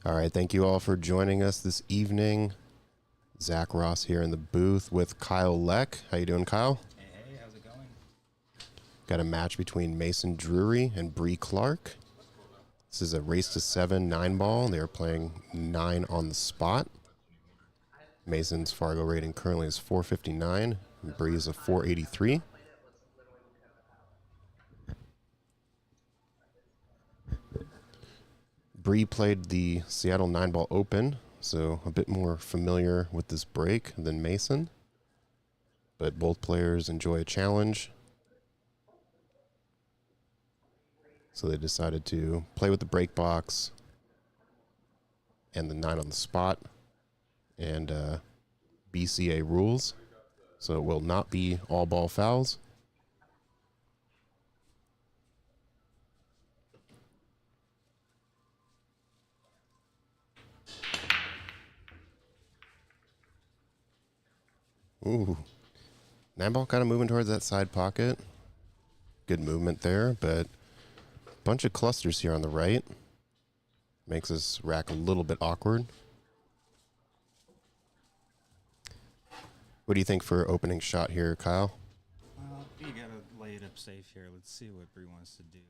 All right, thank you all for joining us this evening. Zach Ross here in the booth with Kyle Leck. How you doing, Kyle? Hey, how's it going? Got a match between Mason Drury and Brie Clark. This is a race to 7 9-ball. They are playing 9 on the spot. Mason's Fargo rating currently is 459, and Brie is a 483. Brie played the Seattle 9-ball Open, so a bit more familiar with this break than Mason. But both players enjoy a challenge. So they decided to play with the break box and the 9 on the spot and BCA rules. So it will not be all ball fouls. Ooh. 9-ball kind of moving towards that side pocket. Good movement there, but a bunch of clusters here on the right. Makes this rack a little bit awkward. What do you think for opening shot here, Kyle? Well, you gotta lay it up safe here. Let's see what Brie wants to do.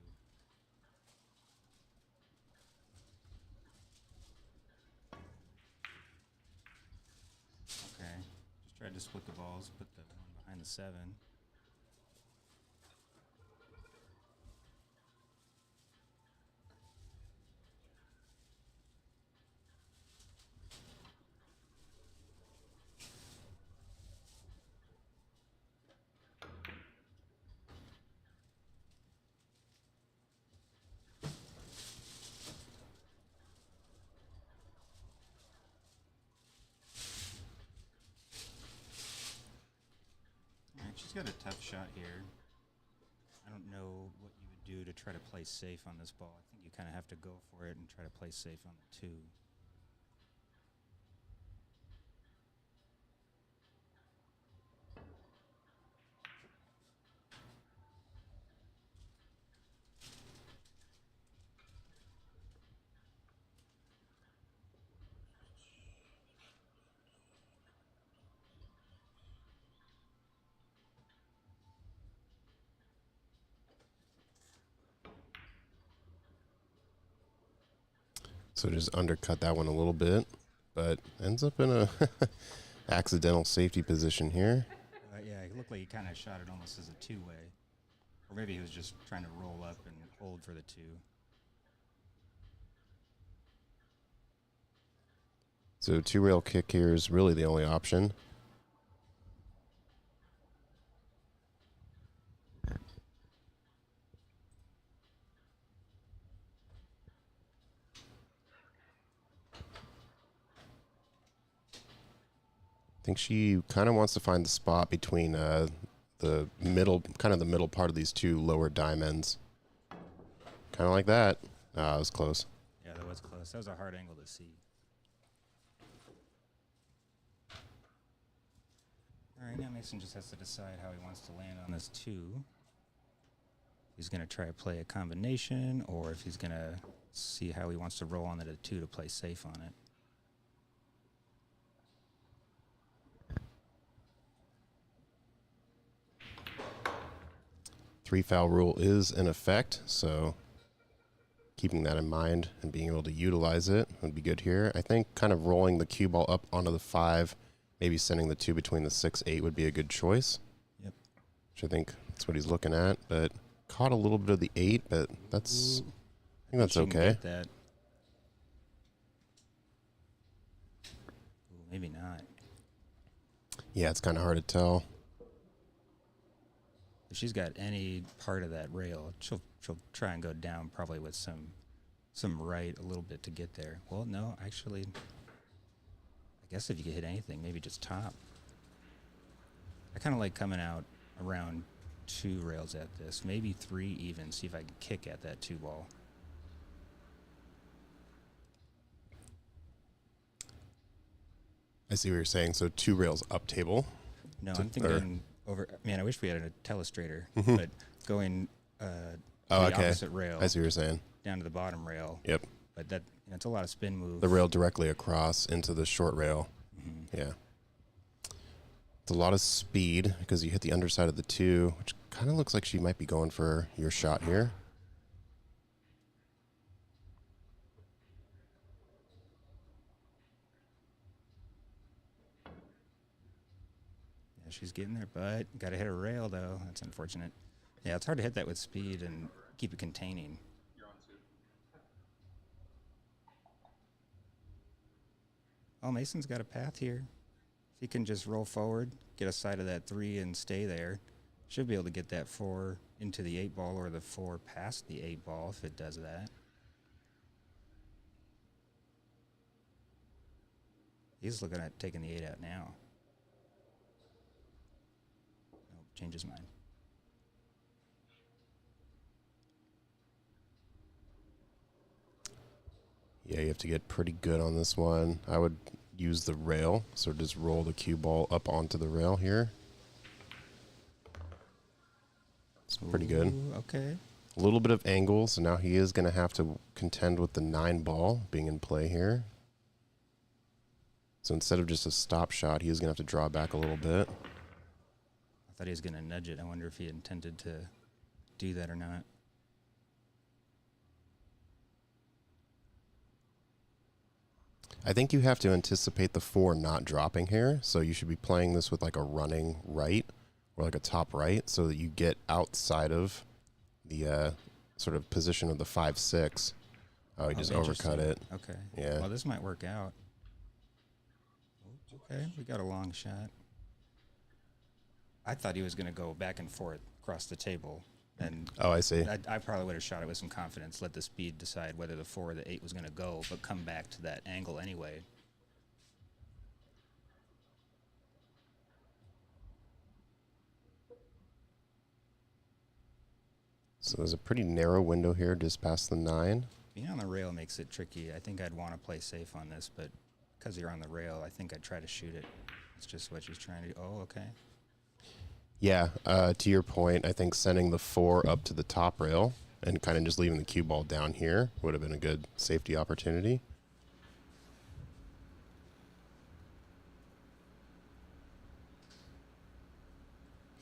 Okay, just tried to split the balls, put the one behind the 7. Alright, she's got a tough shot here. I don't know what you would do to try to play safe on this ball. I think you kind of have to go for it and try to play safe on the 2. So just undercut that one a little bit, but ends up in a accidental safety position here. Yeah, it looked like he kind of shot it almost as a 2-way. Or maybe he was just trying to roll up and hold for the 2. So 2-rail kick here is really the only option. I think she kind of wants to find the spot between the middle, kind of the middle part of these two lower diamonds. Kind of like that. Ah, that was close. Yeah, that was close. That was a hard angle to see. All right, now Mason just has to decide how he wants to land on this 2. He's going to try to play a combination, or if he's going to see how he wants to roll on the 2 to play safe on it. Three foul rule is in effect, so keeping that in mind and being able to utilize it would be good here. I think kind of rolling the cue ball up onto the 5, maybe sending the 2 between the 6, 8 would be a good choice. Yep. Which I think that's what he's looking at, but caught a little bit of the 8, but that's, I think that's okay. Get that. Ooh, maybe not. Yeah, it's kind of hard to tell. If she's got any part of that rail, she'll try and go down probably with some right a little bit to get there. Well, no, actually, I guess if you could hit anything, maybe just top. I kind of like coming out around 2 rails at this, maybe 3 even, see if I can kick at that 2 ball. I see what you're saying. So 2 rails up table. No, I'm thinking over. Man, I wish we had a telestrator, but going the opposite rail. I see what you're saying. Down to the bottom rail. Yep. But that Yeah, it's a lot of spin move. The rail directly across into the short rail. Yeah. It's a lot of speed because you hit the underside of the 2, which kind of looks like she might be going for your shot here. Yeah, she's getting there, but got to hit a rail, though. That's unfortunate. Yeah, it's hard to hit that with speed and keep it containing. Oh, Mason's got a path here. If he can just roll forward, get a side of that 3 and stay there, should be able to get that 4 into the 8 ball or the 4 past the 8 ball if it does that. He's looking at taking the 8 out now. Nope, change his mind. Yeah, you have to get pretty good on this one. I would use the rail, so just roll the cue ball up onto the rail here. It's pretty good. Ooh, okay. A little bit of angle, so now he is going to have to contend with the 9 ball being in play here. So instead of just a stop shot, he is going to have to draw back a little bit. I thought he was going to nudge it. I wonder if he intended to do that or not. I think you have to anticipate the 4 not dropping here, so you should be playing this with like a running right or like a top right so that you get outside of the sort of position of the 5-6. Oh, he just overcut it. Okay. Yeah. Well, this might work out. Okay, we got a long shot. I thought he was going to go back and forth across the table. And oh, I see. I probably would have shot it with some confidence, let the speed decide whether the 4 or the 8 was going to go, but come back to that angle anyway. So there's a pretty narrow window here just past the 9. Being on the rail makes it tricky. I think I'd want to play safe on this, but because you're on the rail, I think I'd try to shoot it. It's just what she's trying to do. Oh, okay. Yeah, to your point, I think sending the 4 up to the top rail and kind of just leaving the cue ball down here would have been a good safety opportunity.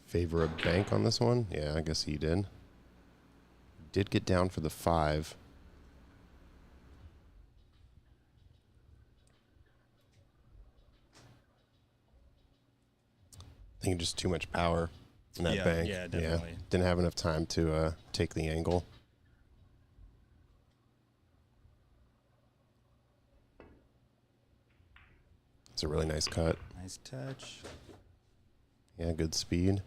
Favor a bank on this one? Yeah, I guess he did. Did get down for the 5. I think just too much power in that bank. Yeah, definitely. Yeah, didn't have enough time to take the angle. It's a really nice cut. Nice touch. Yeah, good speed.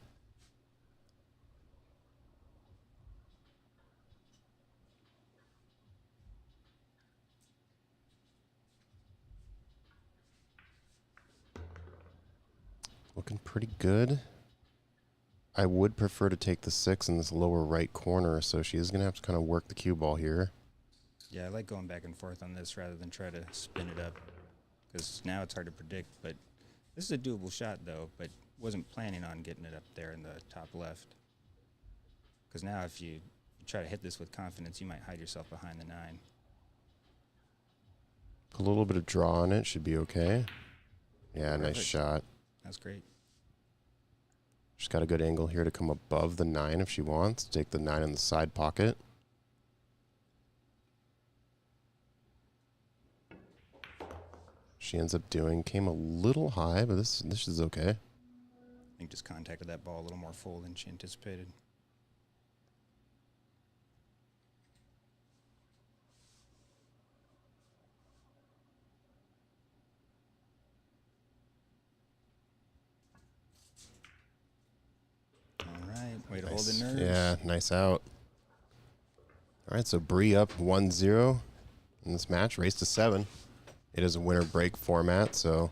Looking pretty good. I would prefer to take the 6 in this lower right corner, so she is going to have to kind of work the cue ball here. Yeah, I like going back and forth on this rather than try to spin it up, because now it's hard to predict. But this is a doable shot, though, but wasn't planning on getting it up there in the top left. Because now if you try to hit this with confidence, you might hide yourself behind the 9. A little bit of draw on it should be okay. Yeah, Perfect. nice shot. That's great. She's got a good angle here to come above the 9 if she wants. Take the 9 in the side pocket. She ends up came a little high, but this is okay. I think just contacted that ball a little more full than she anticipated. All right, way to hold the nerves. Yeah, nice out. All right, so Brie up 1-0 in this match, race to 7. It is a winner break format, so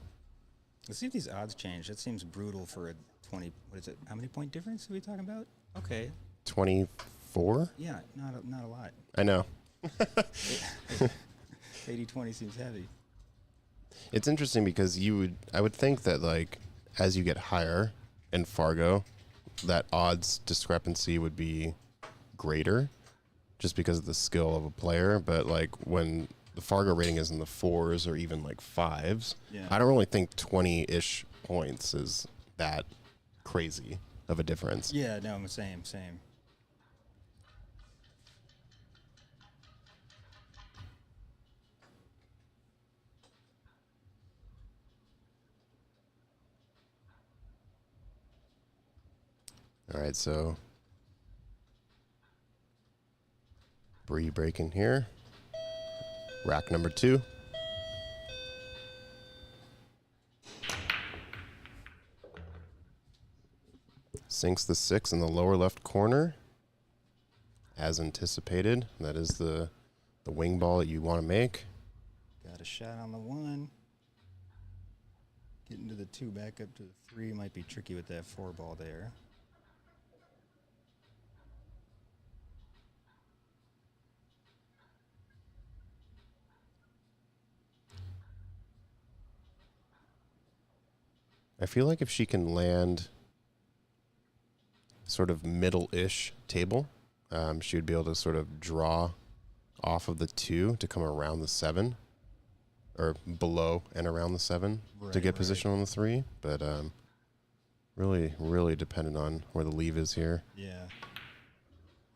Let's see if these odds change. That seems brutal for a 20. What is it? How many point difference are we talking about? Okay. 24? Yeah, not a lot. I know. 80-20 seems heavy. It's interesting because I would think that like as you get higher in Fargo, that odds discrepancy would be greater just because of the skill of a player. But like when the Fargo rating is in the 4s or even like 5s. Yeah. I don't really think 20-ish points is that crazy of a difference. Yeah, no, same. All right, so Brie breaking here. Rack number 2. Sinks the 6 in the lower left corner. As anticipated, that is the wing ball that you want to make. Got a shot on the 1. Getting to the 2, back up to the 3 might be tricky with that 4 ball there. I feel like if she can land sort of middle-ish table, she would be able to sort of draw off of the 2 to come around the 7, or below and around the 7 to get position on the 3. But really, really dependent on where the leave is here. Yeah.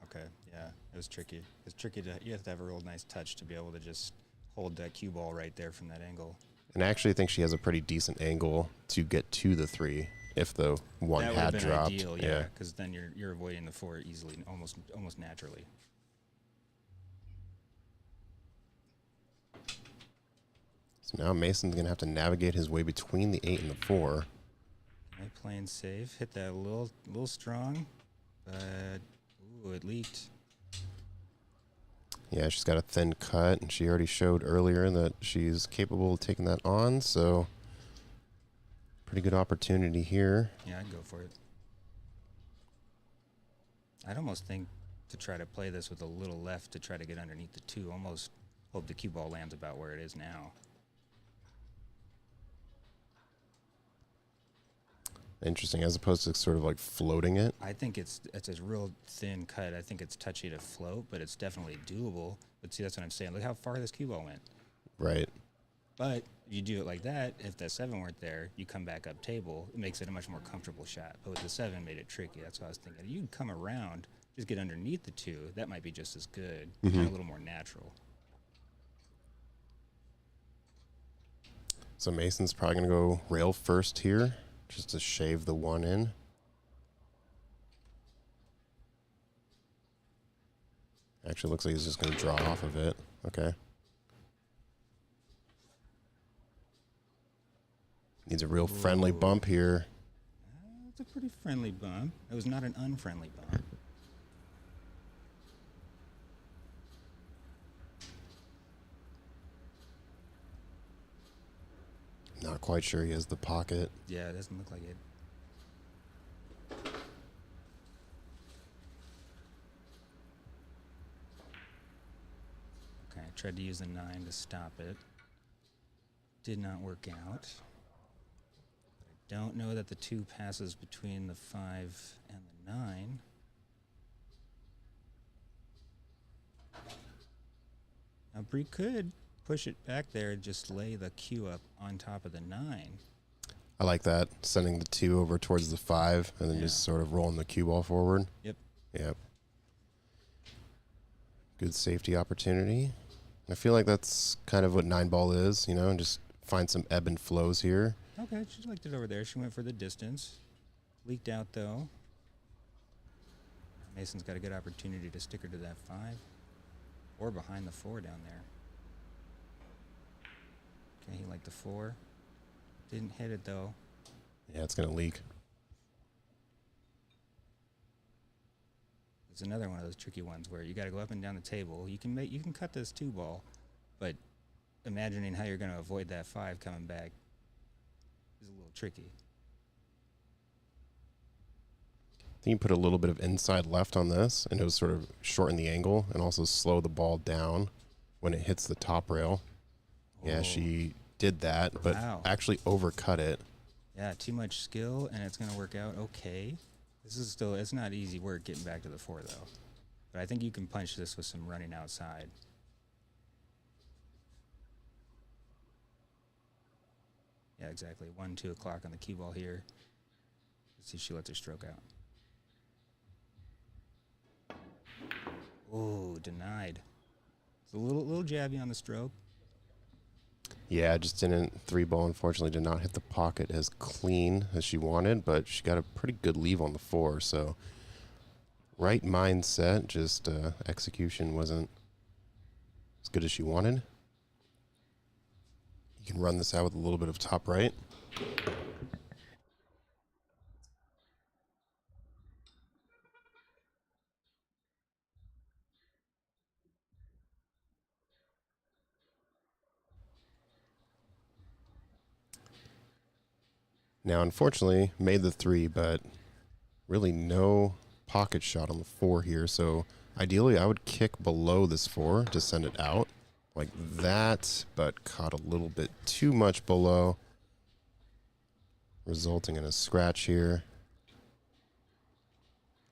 Okay, yeah, it was tricky. It's tricky you have to have a real nice touch to be able to just hold that cue ball right there from that angle. And I actually think she has a pretty decent angle to get to the 3 if the 1 that had been dropped. Ideal, yeah, because then you're avoiding the 4 easily, almost naturally. So now Mason's going to have to navigate his way between the 8 and the 4. Okay, playing safe. Hit that a little strong, but ooh, it leaked. Yeah, she's got a thin cut, and she already showed earlier that she's capable of taking that on, so pretty good opportunity here. Yeah, I'd go for it. I'd almost think to try to play this with a little left to try to get underneath the 2. Almost hope the cue ball lands about where it is now. Interesting, as opposed to sort of like floating it. I think it's a real thin cut. I think it's touchy to float, but it's definitely doable. But see, that's what I'm saying. Look how far this cue ball went. Right. But if you do it like that, if that 7 weren't there, you come back up table. It makes it a much more comfortable shot. But with the 7, made it tricky. That's what I was thinking. You can come around, just get underneath the 2. That might be just as good, and a little more natural. So Mason's probably going to go rail first here, just to shave the 1 in. Actually, looks like he's just going to draw off of it. Okay. Needs a real friendly bump here. It's a pretty friendly bump. It was not an unfriendly bump. Not quite sure he has the pocket. Yeah, it doesn't look like it. Okay, I tried to use the 9 to stop it. Did not work out. I don't know that the 2 passes between the 5 and the 9. Now Brie could push it back there and just lay the cue up on top of the 9. I like that, sending the 2 over towards the 5 and then just sort of rolling the cue ball forward. Yep. Yep. Good safety opportunity. I feel like that's kind of what 9 ball is, you know, and just find some ebb and flows here. Okay, she liked it over there. She went for the distance. Leaked out, though. Mason's got a good opportunity to stick her to that 5. Or behind the 4 down there. Okay, he liked the 4. Didn't hit it, though. Yeah, it's going to leak. It's another one of those tricky ones where you got to go up and down the table. You can cut this 2 ball, but imagining how you're going to avoid that 5 coming back is a little tricky. I think you put a little bit of inside left on this, and it was sort of shorten the angle and also slow the ball down when it hits the top rail. Oh. Yeah, she did that, but actually overcut it. Yeah, too much skill, and it's going to work out okay. This is still, it's not easy work getting back to the 4, though. But I think you can punch this with some running outside. Yeah, exactly. 1, 2 o'clock on the cue ball here. Let's see if she lets her stroke out. Oh, denied. It's a little jabby on the stroke. Yeah, just didn't. 3-ball, unfortunately, did not hit the pocket as clean as she wanted, but she got a pretty good leave on the 4. So, right mindset, just execution wasn't as good as she wanted. You can run this out with a little bit of top right. Now, unfortunately, made the 3, but really no pocket shot on the 4 here. So, ideally, I would kick below this 4 to send it out like that, but caught a little bit too much below, resulting in a scratch here.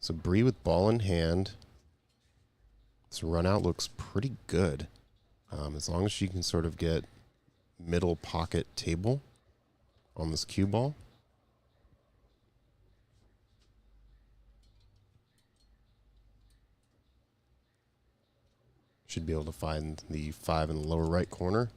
So Brie with ball in hand. This run out looks pretty good. As long as she can sort of get middle pocket table on this cue ball. Should be able to find the 5 in the lower right corner.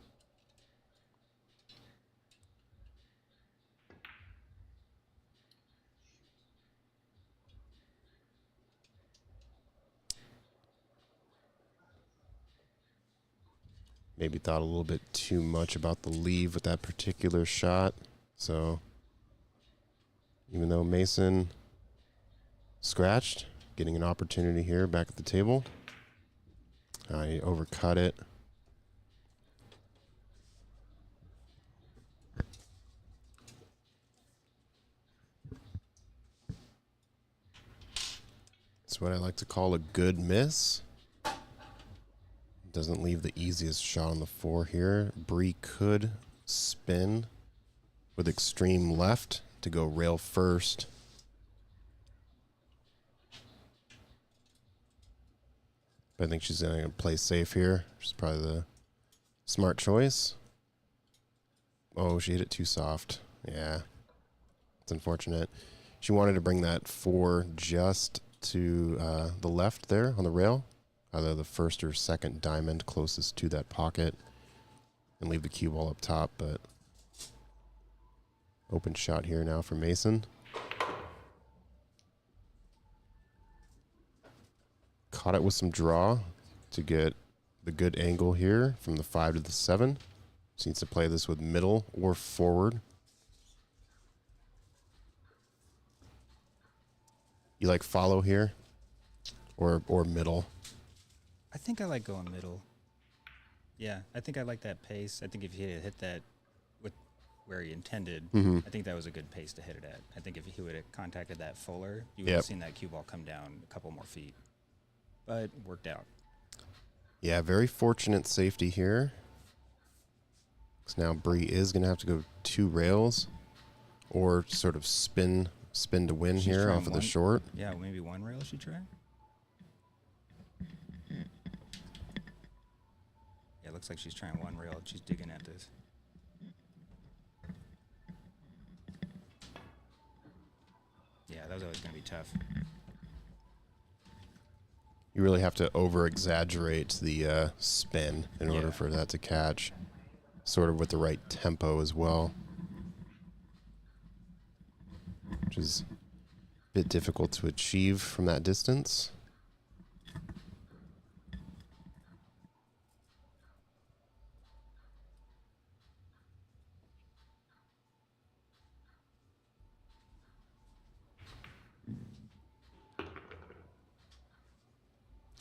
Maybe thought a little bit too much about the leave with that particular shot. So even though Mason scratched, getting an opportunity here back at the table. I overcut it. It's what I like to call a good miss. Doesn't leave the easiest shot on the 4 here. Brie could spin with extreme left to go rail first. But I think she's going to play safe here, which is probably the smart choice. Oh, she hit it too soft. Yeah, it's unfortunate. She wanted to bring that 4 just to the left there on the rail, either the first or second diamond closest to that pocket, and leave the cue ball up top. But open shot here now for Mason. Caught it with some draw to get the good angle here from the 5 to the 7. She needs to play this with middle or forward. You like follow here or middle? I think I like going middle. Yeah, I think I like that pace. I think if he had hit that with where he intended, I think that was a good pace to hit it at. I think if he would have contacted that fuller, you would have seen that cue ball come down a couple more feet. But worked out. Yeah, very fortunate safety here. So now Brie is going to have to go 2 rails or sort of spin to win here off of the short. Yeah, maybe 1 rail she tried. Yeah, it looks like she's trying 1 rail. She's digging at this. Yeah, that was always going to be tough. You really have to over-exaggerate the spin in order for that to catch, sort of with the right tempo as well, which is a bit difficult to achieve from that distance.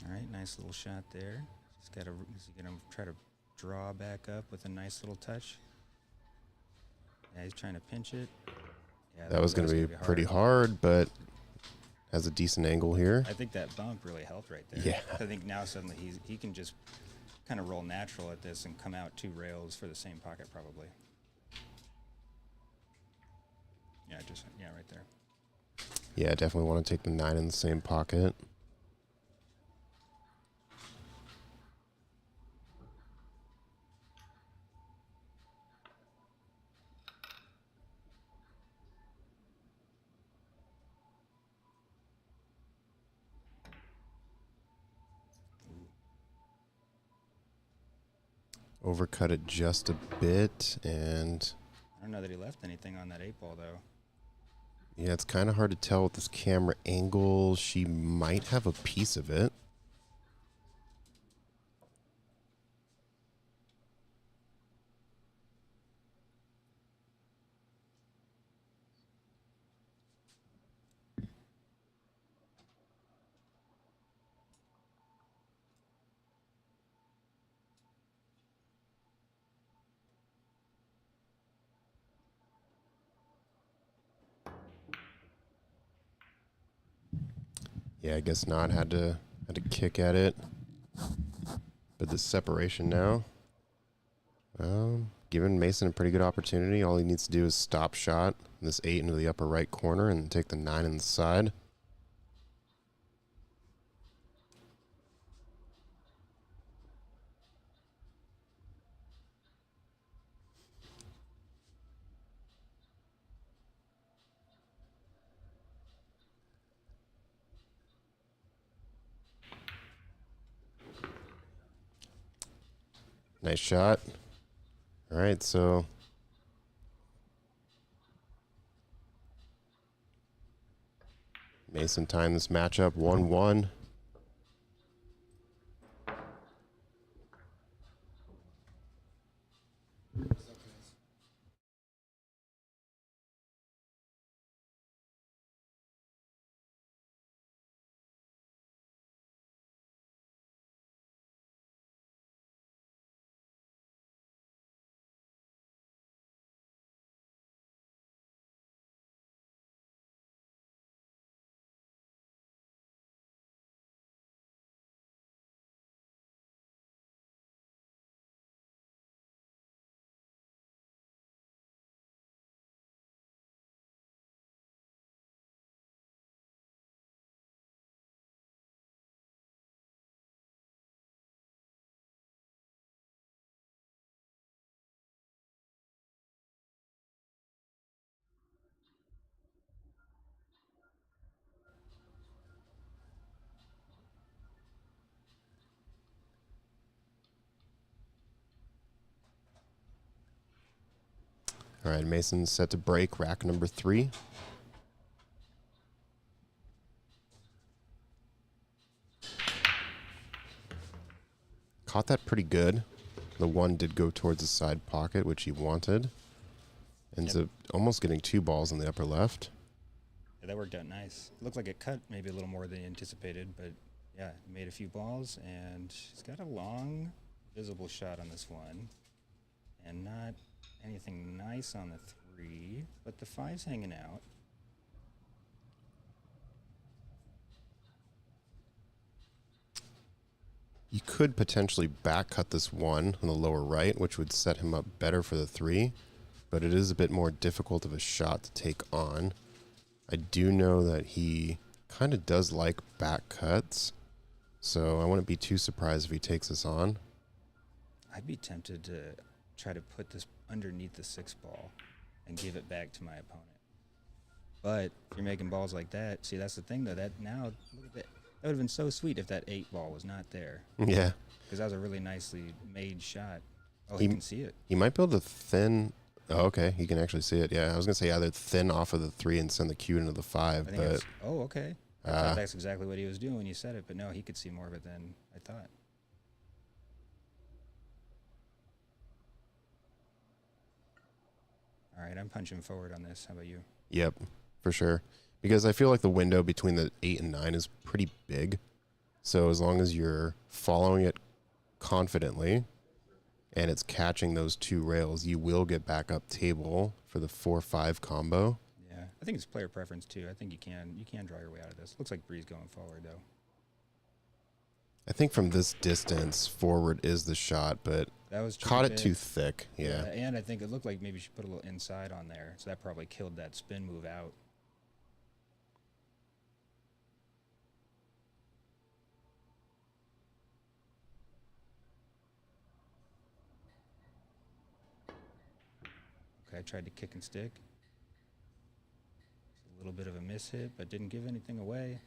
All right, nice little shot there. He's going to try to draw back up with a nice little touch. Yeah, he's trying to pinch it. Yeah, that was going to be pretty hard, but has a decent angle here. I think that bump really helped right there. Yeah. I think now suddenly he can just kind of roll natural at this and come out 2 rails for the same pocket probably. Yeah, right there. Yeah, definitely want to take the 9 in the same pocket. Overcut it just a bit, and I don't know that he left anything on that 8 ball, though. yeah, it's kind of hard to tell with this camera angle. She might have a piece of it. Yeah, I guess not. Had to kick at it. But the separation now, giving Mason a pretty good opportunity. All he needs to do is stop shot this 8 into the upper right corner and take the 9 in the side. Nice shot. All right, so Mason timed this matchup 1-1. All right, Mason's set to break rack number 3. Caught that pretty good. The 1 did go towards the side pocket, which he wanted. Ends up almost getting 2 balls in the upper left. Yeah, that worked out nice. Looked like it cut maybe a little more than he anticipated, but yeah, made a few balls, and he's got a long, visible shot on this one, and not anything nice on the 3, but the 5's hanging out. You could potentially back cut this 1 on the lower right, which would set him up better for the 3, but it is a bit more difficult of a shot to take on. I do know that he kind of does like back cuts, so I wouldn't be too surprised if he takes this on. I'd be tempted to try to put this underneath the 6 ball and give it back to my opponent. But if you're making balls like that, see, that's the thing, though. That now, look at that. That would have been so sweet if that 8 ball was not there. Yeah. Because that was a really nicely made shot. Oh, he can see it. He might be able to thin. Oh, okay. He can actually see it. Yeah, I was going to say either thin off of the 3 and send the cue into the 5. I think But oh, okay. I thought that's exactly what he was doing when you said it, but no, he could see more of it than I thought. All right, I'm punching forward on this. How about you? Yep, for sure. Because I feel like the window between the 8 and 9 is pretty big. So as long as you're following it confidently and it's catching those 2 rails, you will get back up table for the 4-5 combo. Yeah, I think it's player preference too. I think you can draw your way out of this. Looks like Brie's going forward though. I think from this distance, forward is the shot, but that was caught it too thick. Yeah. And I think it looked like maybe she put a little inside on there, so that probably killed that spin move out. Okay, I tried to kick and stick. A little bit of a miss hit, but didn't give anything away.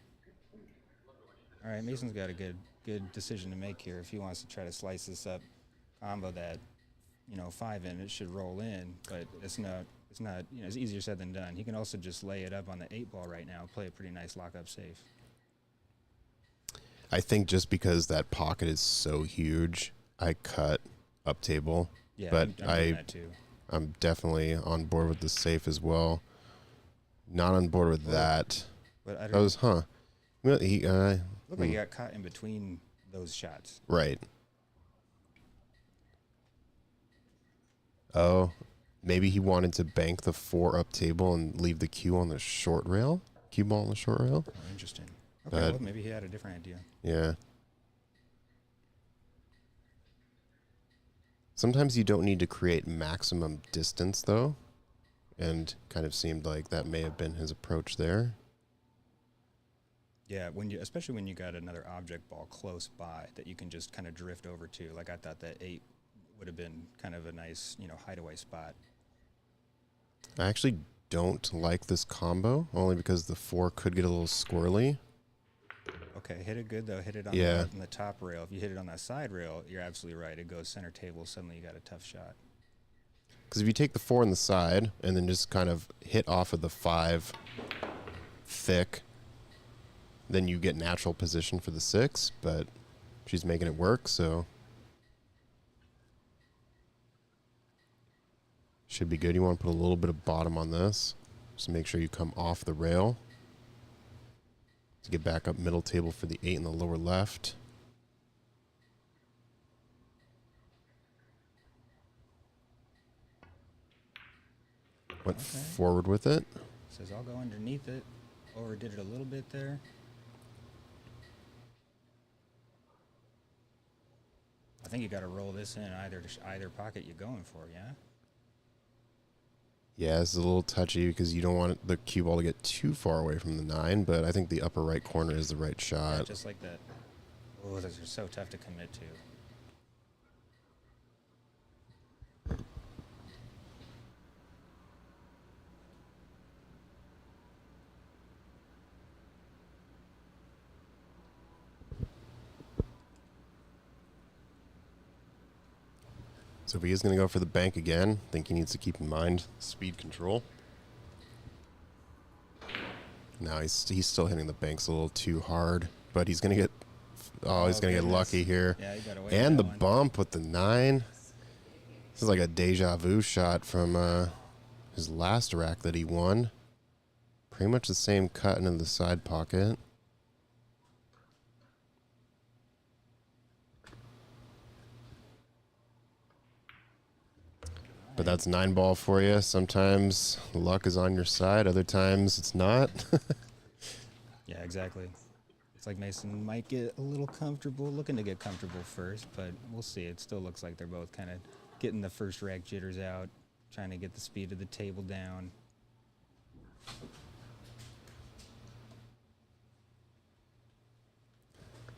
All right, Mason's got a good decision to make here if he wants to try to slice this up combo that, 5 in, it should roll in, but it's not, it's easier said than done. He can also just lay it up on the 8 ball right now, play a pretty nice lockup safe. I think just because that pocket is so huge, I cut up table. Yeah, but I'm doing that too. I'm definitely on board with the safe as well. Not on board with that. But I That don't was, Well, look like he got caught in between those shots. Right. Oh, maybe he wanted to bank the 4 up table and leave the cue on the short rail. Cue ball on the short rail. Oh, interesting. Okay, But well, maybe he had a different idea. yeah. Sometimes you don't need to create maximum distance, though. And kind of seemed like that may have been his approach there. Yeah, especially when you got another object ball close by that you can just kind of drift over to. Like I thought that 8 would have been kind of a nice, hideaway spot. I actually don't like this combo, only because the 4 could get a little squirrely. Okay, hit it good though. Hit it on, on the top rail. If you hit it on that side rail, you're absolutely right. It goes center table. Suddenly you got a tough shot. Because if you take the 4 on the side and then just kind of hit off of the 5 thick, then you get natural position for the 6, but she's making it work, so should be good. You want to put a little bit of bottom on this, just to make sure you come off the rail. To get back up middle table for the 8 in the lower left. Went forward with it. Says I'll go underneath it. Overdid it a little bit there. I think you got to roll this in either pocket you're going for, yeah? Yeah, it's a little touchy because you don't want the cue ball to get too far away from the 9, but I think the upper right corner is the right shot. Yeah, just like that. Oh, those are so tough to commit to. So if he is going to go for the bank again, I think he needs to keep in mind speed control. Now he's still hitting the banks a little too hard, but he's going to get he's going to get lucky here. Yeah, you got away and with the that one. bump with the 9. This is like a deja vu shot from his last rack that he won. Pretty much the same cut into the side pocket. But that's 9 ball for you. Sometimes luck is on your side. Other times it's not. Yeah, exactly. It's like Mason might get a little comfortable, looking to get comfortable first, but we'll see. It still looks like they're both kind of getting the first rack jitters out, trying to get the speed of the table down.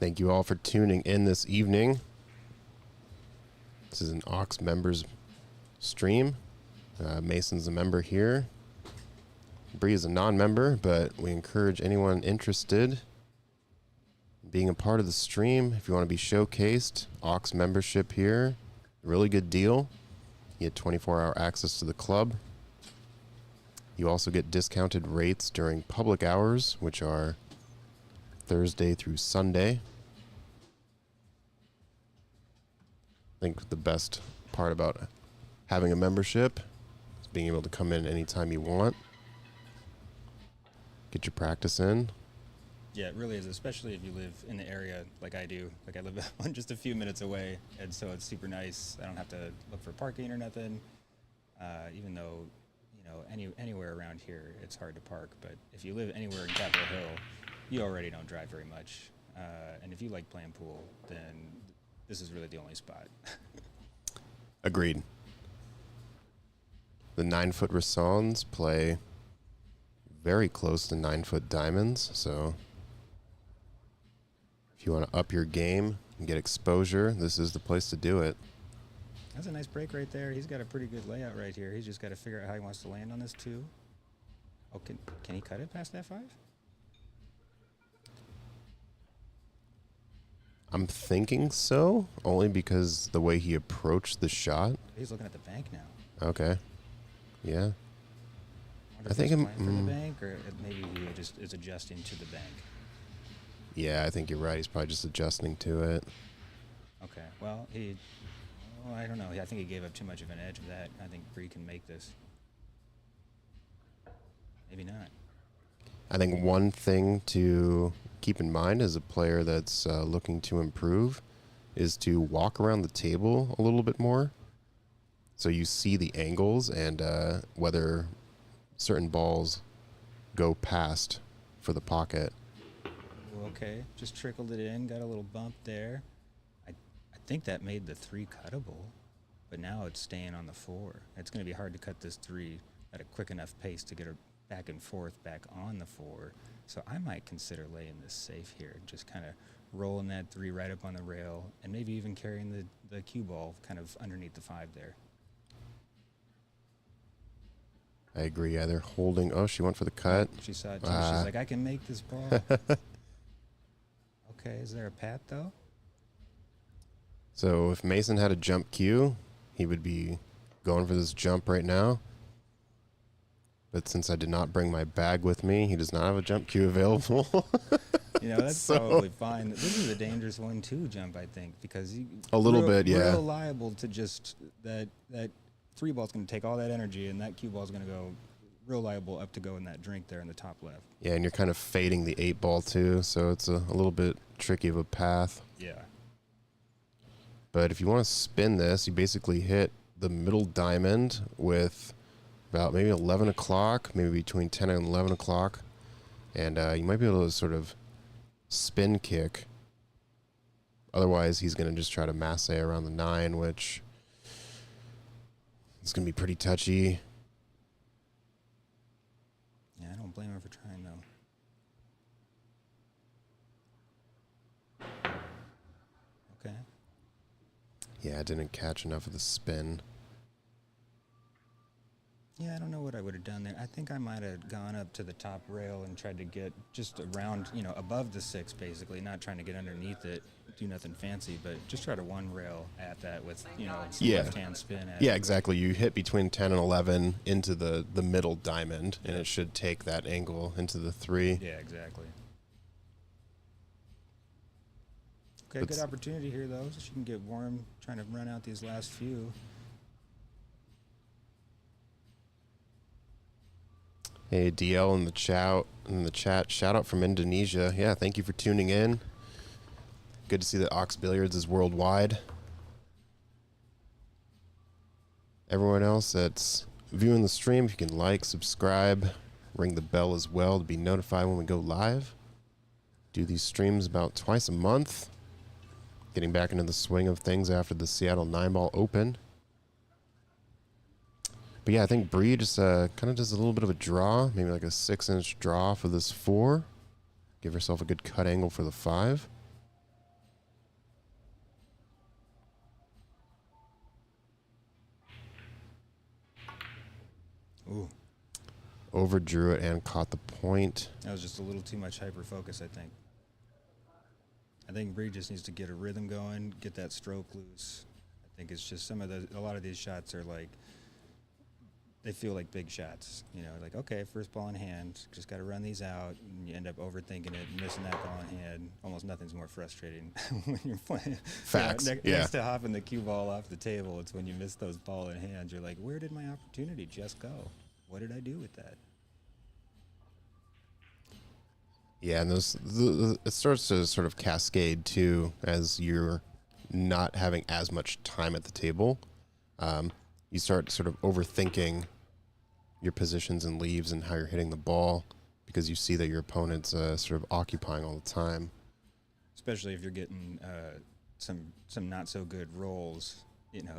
Thank you all for tuning in this evening. This is an Ox members stream. Mason's a member here. Brie is a non-member, but we encourage anyone interested in being a part of the stream. If you want to be showcased, Ox membership here, really good deal. You get 24-hour access to the club. You also get discounted rates during public hours, which are Thursday through Sunday. I think the best part about having a membership is being able to come in anytime you want. Get your practice in. Yeah, it really is, especially if you live in the area like I do. Like I live just a few minutes away, and so it's super nice. I don't have to look for parking or nothing. Even though, anywhere around here, it's hard to park. But if you live anywhere in Capitol Hill, you already don't drive very much. And if you like playing pool, then this is really the only spot. Agreed. The 9-foot Rassons play very close to 9-foot diamonds, so if you want to up your game and get exposure, this is the place to do it. That's a nice break right there. He's got a pretty good layout right here. He's just got to figure out how he wants to land on this 2. Oh, can he cut it past that 5? I'm thinking so, only because the way he approached the shot. He's looking at the bank now. Okay. Yeah. Wonder I if think he's I'm. playing for the bank, or maybe he just is adjusting to the bank. Yeah, I think you're right. He's probably just adjusting to it. Okay. Well, I don't know. I think he gave up too much of an edge of that. I think Brie can make this. Maybe not. I think one thing to keep in mind as a player that's looking to improve is to walk around the table a little bit more, so you see the angles and whether certain balls go past for the pocket. Okay, just trickled it in, got a little bump there. I think that made the 3 cuttable, but now it's staying on the 4. It's going to be hard to cut this 3 at a quick enough pace to get her back and forth back on the 4. So I might consider laying this safe here, just kind of rolling that 3 right up on the rail, and maybe even carrying the cue ball kind of underneath the 5 there. I agree. Yeah, they're holding. Oh, she went for the cut. She saw it too. She's like, I can make this ball. Okay, is there a pat though? So if Mason had a jump cue, he would be going for this jump right now. But since I did not bring my bag with me, he does not have a jump cue available. You know, that's probably fine. This is a dangerous 1-2 jump, I think, because a little bit, yeah. Real liable to just that 3 ball's going to take all that energy, and that cue ball's going to go real liable up to go in that drink there in the top left. Yeah, and you're kind of fading the 8 ball too, so it's a little bit tricky of a path. Yeah. But if you want to spin this, you basically hit the middle diamond with about maybe 11 o'clock, maybe between 10 and 11 o'clock. And you might be able to sort of spin kick. Otherwise, he's going to just try to masse around the 9, which is going to be pretty touchy. Yeah, I don't blame him for trying, though. Okay. Yeah, I didn't catch enough of the spin. Yeah, I don't know what I would have done there. I think I might have gone up to the top rail and tried to get just around, above the 6, basically, not trying to get underneath it, do nothing fancy, but just try to 1 rail at that with, some left-hand spin. Yeah, exactly. You hit between 10 and 11 into the middle diamond, and it should take that angle into the 3. Yeah, exactly. Okay, good opportunity here, though, so she can get warm trying to run out these last few. Hey, DL in the chat. Shout out from Indonesia. Yeah, thank you for tuning in. Good to see that Ox Billiards is worldwide. Everyone else that's viewing the stream, if you can like, subscribe, ring the bell as well to be notified when we go live. Do these streams about twice a month. Getting back into the swing of things after the Seattle 9-ball open. But yeah, I think Brie just kind of does a little bit of a draw, maybe like a 6-inch draw for this 4. Give herself a good cut angle for the 5. Ooh. Overdrew it and caught the point. That was just a little too much hyper focus, I think. I think Brie just needs to get a rhythm going, get that stroke loose. I think it's just a lot of these shots are like, they feel like big shots. Like, okay, first ball in hand, just got to run these out, and you end up overthinking it, missing that ball in hand. Almost nothing's more frustrating when you're playing. Facts. Next to hopping the cue ball off the table, it's when you miss those ball in hands. You're like, where did my opportunity just go? What did I do with that? Yeah, and it starts to sort of cascade too as you're not having as much time at the table. You start sort of overthinking your positions and leaves and how you're hitting the ball because you see that your opponent's sort of occupying all the time. Especially if you're getting some not so good rolls,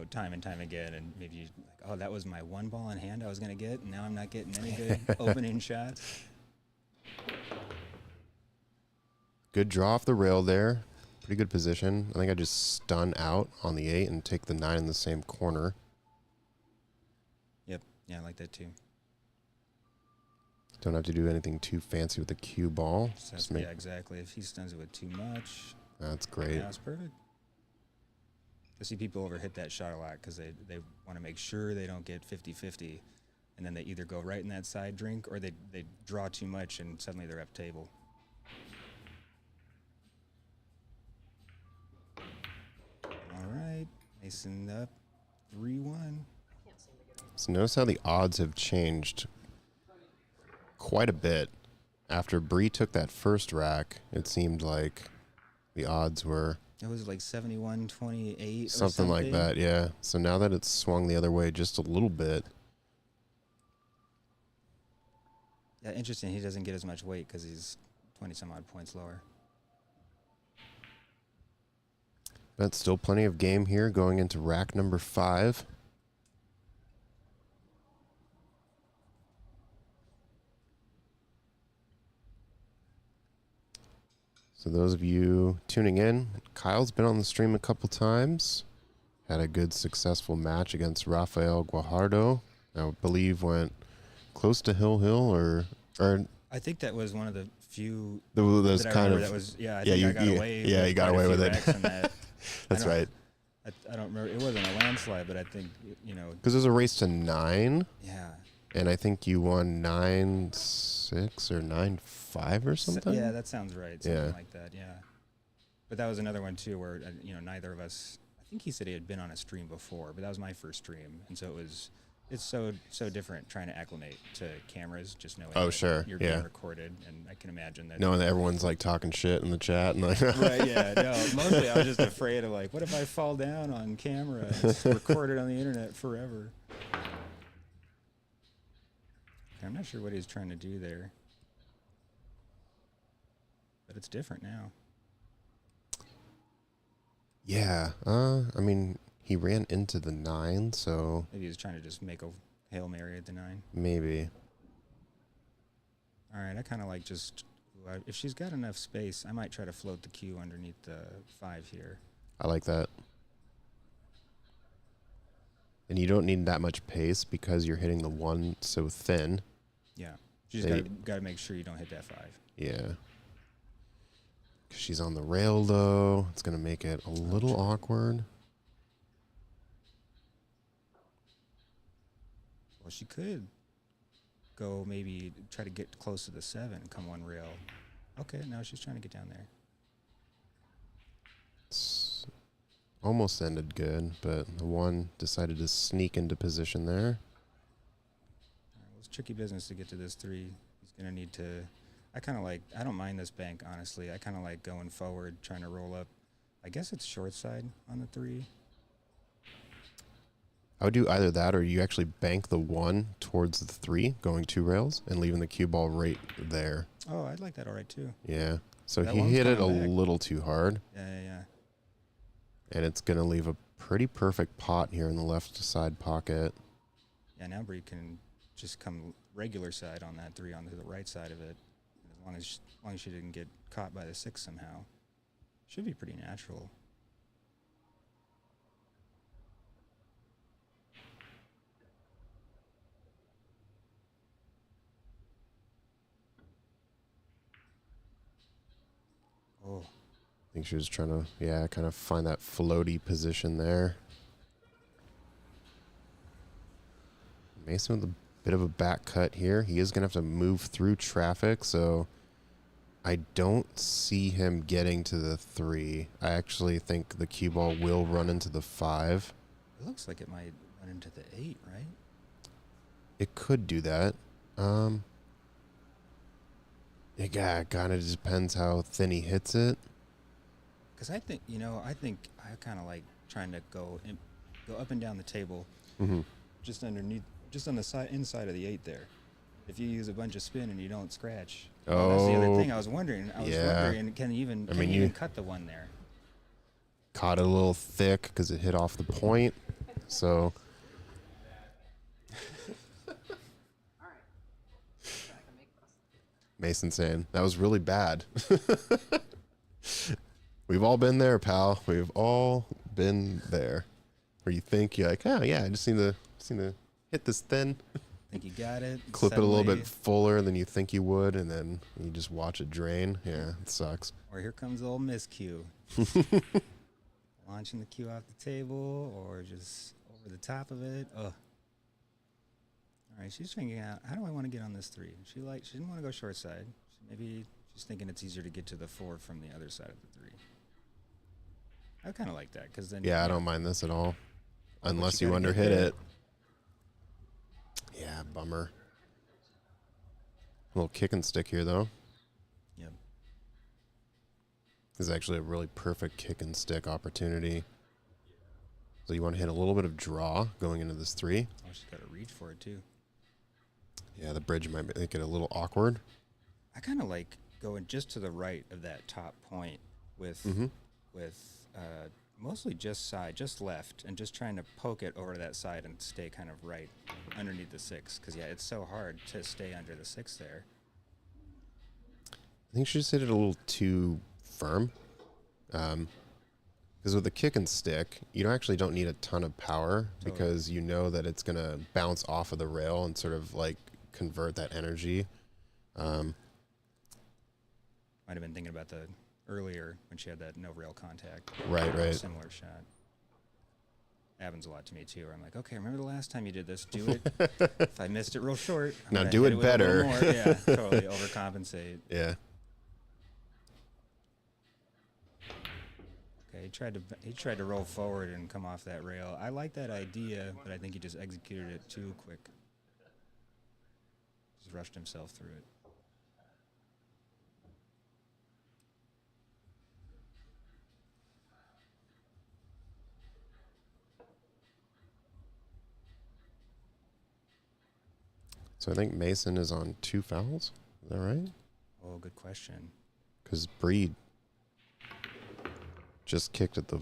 time and time again, and maybe you're like, oh, that was my 1 ball in hand I was going to get, and now I'm not getting any good opening shots. Good draw off the rail there. Pretty good position. I think I just stun out on the 8 and take the 9 in the same corner. Yep. Yeah, I like that too. Don't have to do anything too fancy with the cue ball. Yeah, exactly. If he stuns it with too much, That's great. Yeah, that's perfect. I see people overhit that shot a lot because they want to make sure they don't get 50-50, and then they either go right in that side drink or they draw too much and suddenly they're up table. All right, Mason up 3-1. So notice how the odds have changed quite a bit. After Brie took that first rack, it seemed like the odds were It was like 71-28 something like that, yeah. So now that it's swung the other way just a little bit. Yeah, interesting. He doesn't get as much weight because he's 20 some odd points lower. But still plenty of game here going into rack number 5. So those of you tuning in, Kyle's been on the stream a couple times. Had a good successful match against Rafael Guajardo. I believe went close to Hill or I think that was one of the few those that I kind remember of that was I you got away. yeah, you got quite a away few with it. racks on that. That's right. I don't remember. It wasn't a landslide, but I think Because it was a race to 9. Yeah. And I think you won 9-6 or 9-5 or something. Yeah, that sounds right. Something like that. Yeah. But that was another one too, where neither of us. I think he said he had been on a stream before, but that was my first stream, and so it's so different trying to acclimate to cameras, just knowing you're being recorded, and I can imagine that. Knowing that everyone's like talking shit in the chat and like. Right. Yeah. No. Mostly, I was just afraid of like, what if I fall down on camera? It's recorded on the internet forever. I'm not sure what he's trying to do there, but it's different now. Yeah. I mean, he ran into the 9, so Maybe he was trying to just make a Hail Mary at the 9. maybe. All right, I kind of like if she's got enough space, I might try to float the cue underneath the 5 here. I like that. And you don't need that much pace because you're hitting the 1 so thin. Yeah, you just got to make sure you don't hit that 5. Yeah. 'Cause she's on the rail, though. It's going to make it a little awkward. Well, she could go maybe try to get close to the 7 and come one rail. Okay, now she's trying to get down there. It's almost ended good, but the 1 decided to sneak into position there. All right, well, it's tricky business to get to this 3. He's going to need to... I don't mind this bank, honestly. I kind of like going forward, trying to roll up. I guess it's short side on the 3. I would do either that or you actually bank the 1 towards the 3, going 2 rails, and leaving the cue ball right there. Oh, I'd like that all right, too. Yeah. So That he one's hit it a coming back. little too hard, Yeah. and it's going to leave a pretty perfect pot here in the left side pocket. Yeah, now Brie can just come regular side on that 3 onto the right side of it. As long as she didn't get caught by the 6 somehow. Should be pretty natural. Oh. I think she was trying to, kind of find that floaty position there. Mason with a bit of a back cut here. He is going to have to move through traffic, so I don't see him getting to the 3. I actually think the cue ball will run into the 5. It looks like it might run into the 8, right? It could do that. It kind of depends how thin he hits it. Because I think I kind of like trying to go up and down the table, just underneath, just on the inside of the 8 there. If you use a bunch of spin and you don't scratch. Well, that's the other thing I was wondering. Can you even cut the 1 there? Caught it a little thick because it hit off the point. So Mason saying that was really bad. We've all been there, pal. We've all been there. Where you think you're like, oh yeah, I just need to hit this thin. Think you got it. Clip it a little Suddenly- bit fuller than you think you would, and then you just watch it drain. Yeah, it sucks. Or here comes old miscue. Launching the cue off the table or just over the top of it. Ugh. All right, she's figuring out, how do I want to get on this 3? She didn't want to go short side. Maybe she's thinking it's easier to get to the 4 from the other side of the 3. I kind of like that because then... Yeah, I don't mind this at all. but Unless you you gotta get underhit there. it. Yeah, bummer. A little kick and stick here, though. Yep. This is actually a really perfect kick and stick opportunity. So you want to hit a little bit of draw going into this 3. Oh, she's got to reach for it too. Yeah, the bridge might make it a little awkward. I kind of like going just to the right of that top point with mostly just side, just left, and just trying to poke it over to that side and stay kind of right underneath the 6. Because, yeah, it's so hard to stay under the 6 there. I think she just hit it a little too firm. Because with the kick and stick, you actually don't need a ton of power because you know that it's going to bounce off of the rail and sort of like convert that energy. Might have been thinking about the earlier when she had that no rail contact. Right. Similar shot. Happens a lot to me too. Where I'm like, okay, remember the last time you did this? Do it. If I missed it real short, I'm Now gonna do hit it with a little better. more. Yeah, totally overcompensate. Yeah. Okay, he tried to roll forward and come off that rail. I like that idea, but I think he just executed it too quick. Just rushed himself through it. So I think Mason is on 2 fouls. Is that right? Oh, good question. Because Brie just kicked at the...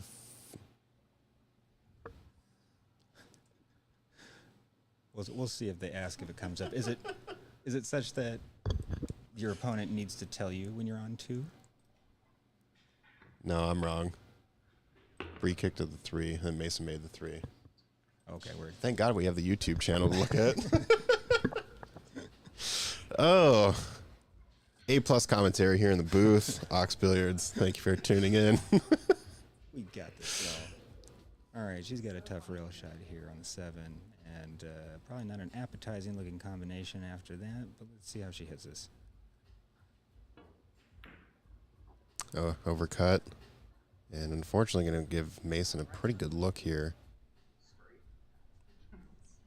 We'll see if they ask if it comes up. Is it such that your opponent needs to tell you when you're on 2? No, I'm wrong. Brie kicked at the 3, and Mason made the 3. Okay, we're Thank God we have the YouTube channel to look at. Oh, A+ commentary here in the booth. Ox Billiards, thank you for tuning in. we got this, y'all. All right, she's got a tough rail shot here on the 7, and probably not an appetizing looking combination after that, but let's see how she hits this. Oh, overcut. And unfortunately going to give Mason a pretty good look here.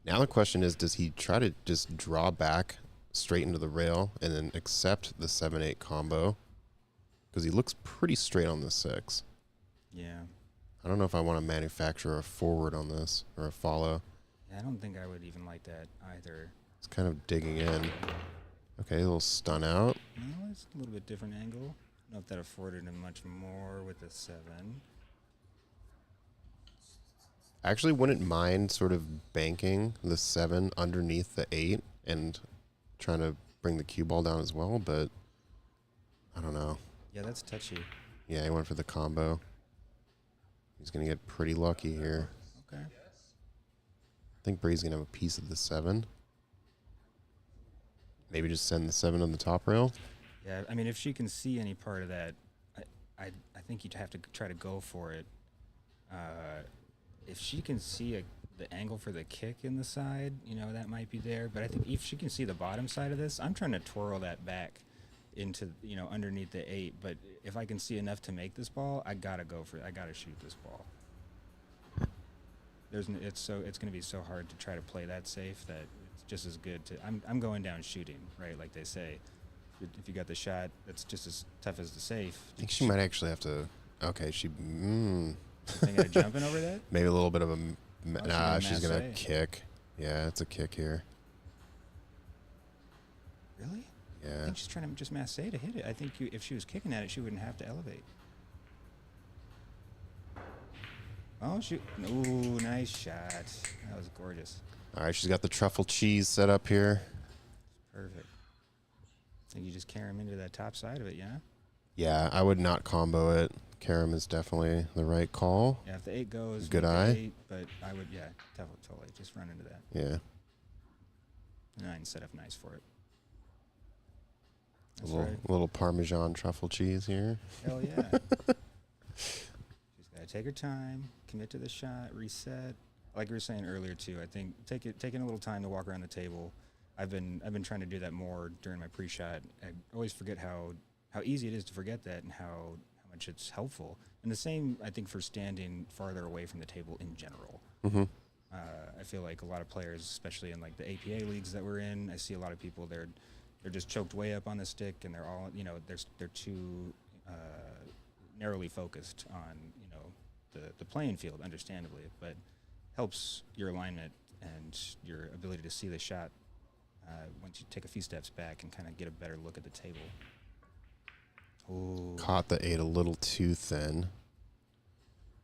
Now the question is, does he try to just draw back straight into the rail and then accept the 7-8 combo? Because he looks pretty straight on the 6. Yeah. I don't know if I want to manufacture a forward on this or a follow. I don't think I would even like that either. It's kind of digging in. Okay, a little stun out. No, it's a little bit different angle. I don't know if that afforded him much more with the 7. I actually wouldn't mind sort of banking the 7 underneath the 8 and trying to bring the cue ball down as well, but I don't know. Yeah, that's touchy. Yeah, he went for the combo. He's going to get pretty lucky here. Okay. I think Brie's going to have a piece of the 7. Maybe just send the 7 on the top rail. Yeah, I mean, if she can see any part of that, I think you'd have to try to go for it. If she can see the angle for the kick in the side, that might be there. But I think if she can see the bottom side of this, I'm trying to twirl that back into, underneath the 8. But if I can see enough to make this ball, I gotta go for it. I gotta shoot this ball. It's going to be so hard to try to play that safe that it's just as good to. I'm going down shooting, right? Like they say, if you got the shot, that's just as tough as the safe. I think she might actually have to. Okay, she. Thinking of jumping over that? Maybe a little bit of a. Nah, she's she's gonna gonna masse. kick. Yeah, it's a kick here. Really? I Yeah. think she's trying to just masse to hit it. I think if she was kicking at it, she wouldn't have to elevate. Oh, shoot. Ooh, nice shot. That was gorgeous. All right, she's got the truffle cheese set up here. Perfect. And you just carry him into that top side of it, yeah? Yeah, I would not combo it. Karam is definitely the right call. Yeah, if the 8 goes, Good with the eye. 8, but I would, yeah, totally. Just run into that. Yeah. 9 set up nice for it. A That's little, right. little Parmesan truffle cheese here. Hell yeah. She's got to take her time, commit to the shot, reset. Like we were saying earlier too, I think taking a little time to walk around the table. I've been trying to do that more during my pre-shot. I always forget how easy it is to forget that and how much it's helpful. And the same, I think, for standing farther away from the table in general. Mm-hmm. I feel like a lot of players, especially in like the APA leagues that we're in, I see a lot of people they're just choked way up on the stick, and they're all they're too narrowly focused on the playing field, understandably, but helps your alignment and your ability to see the shot once you take a few steps back and kind of get a better look at the table. Ooh. Caught the 8 a little too thin.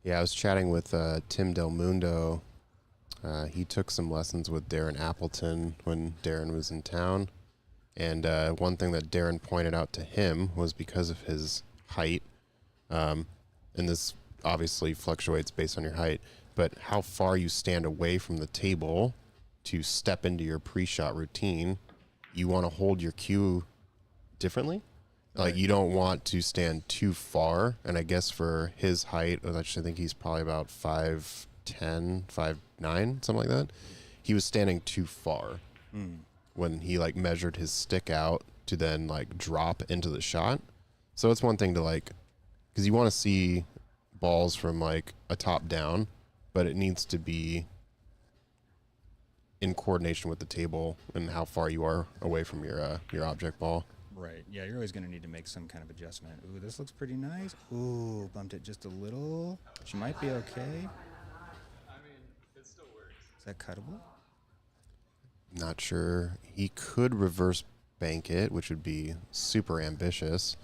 Yeah, I was chatting with Tim Del Mundo. He took some lessons with Darren Appleton when Darren was in town. And one thing that Darren pointed out to him was because of his height, and this obviously fluctuates based on your height, but how far you stand away from the table to step into your pre-shot routine, you want to hold your cue differently. Like, Right. you don't want to stand too far. And I guess for his height, I think he's probably about 5'10", 5'9", something like that. He was standing too far when he like measured his stick out to then like drop into the shot. So it's one thing to like, because you want to see balls from like a top down, but it needs to be in coordination with the table and how far you are away from your object ball. Right. Yeah, you're always going to need to make some kind of adjustment. Ooh, this looks pretty nice. Ooh, bumped it just a little. She might be okay. I mean, it still works. Is that cuttable? Not sure. He could reverse bank it, which would be super ambitious.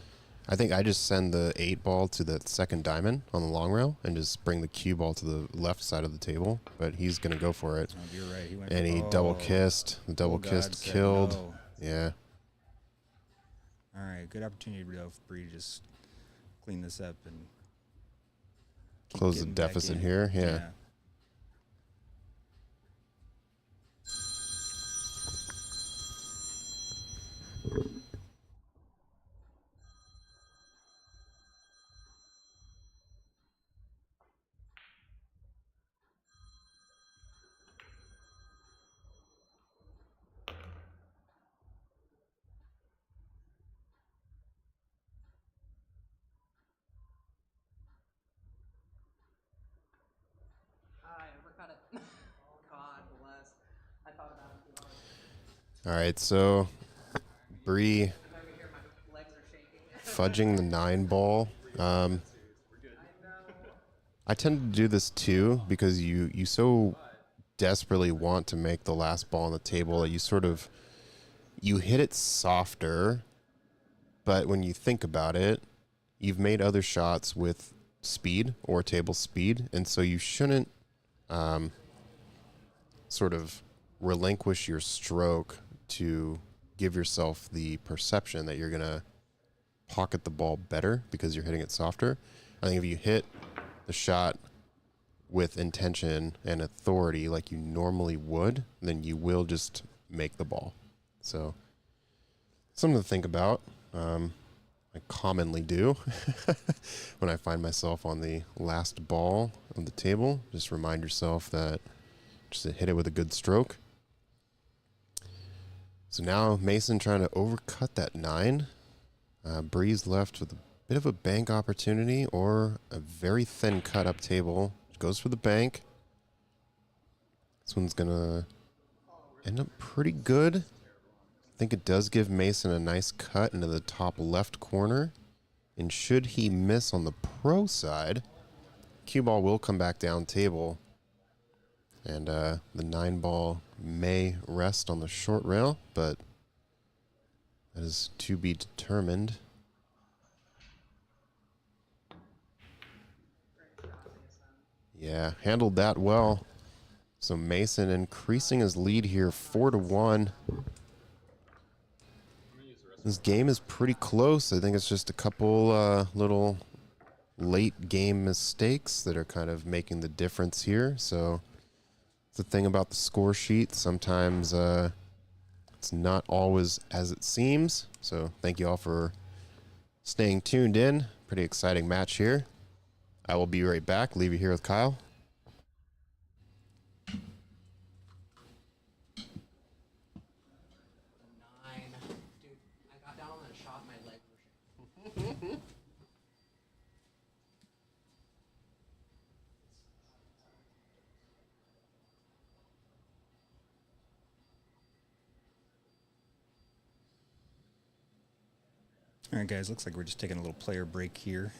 I think I just send the 8 ball to the second diamond on the long rail and just bring the cue ball to the left side of the table. But he's going to go for it. Oh, you're right. He went And he double kissed. The double God kissed said killed. no. Yeah. All right. Good opportunity, though, for Brie to just clean this up and keep Close the getting back deficit in. here. Yeah. I overcut it. God bless. I thought about it too hard. All right. So Brie I'm over here, my legs are shaking. fudging the 9 ball. I know. I tend to do this too because you so desperately want to make the last ball on the table that you hit it softer, but when you think about it, you've made other shots with speed or table speed, and so you shouldn't sort of relinquish your stroke to give yourself the perception that you're going to pocket the ball better because you're hitting it softer. I think if you hit the shot with intention and authority like you normally would, then you will just make the ball. So something to think about. I commonly do when I find myself on the last ball of the table. Just remind yourself that just to hit it with a good stroke. So now Mason trying to overcut that 9. Bree's left with a bit of a bank opportunity or a very thin cut up table. Goes for the bank. This one's going to end up pretty good. I think it does give Mason a nice cut into the top left corner. And should he miss on the pro side, cue ball will come back down table. And the 9 ball may rest on the short rail, but that is to be determined. Yeah, handled that well. So Mason increasing his lead here 4-1. This game is pretty close. I think it's just a couple little late game mistakes that are kind of making the difference here. So the thing about the score sheet, sometimes It's not always as it seems. So thank you all for staying tuned in. Pretty exciting match here. I will be right back. Leave you here with Kyle. Nine. Dude, I got down and shot my leg for shit. All right, guys, looks like we're just taking a little player break here.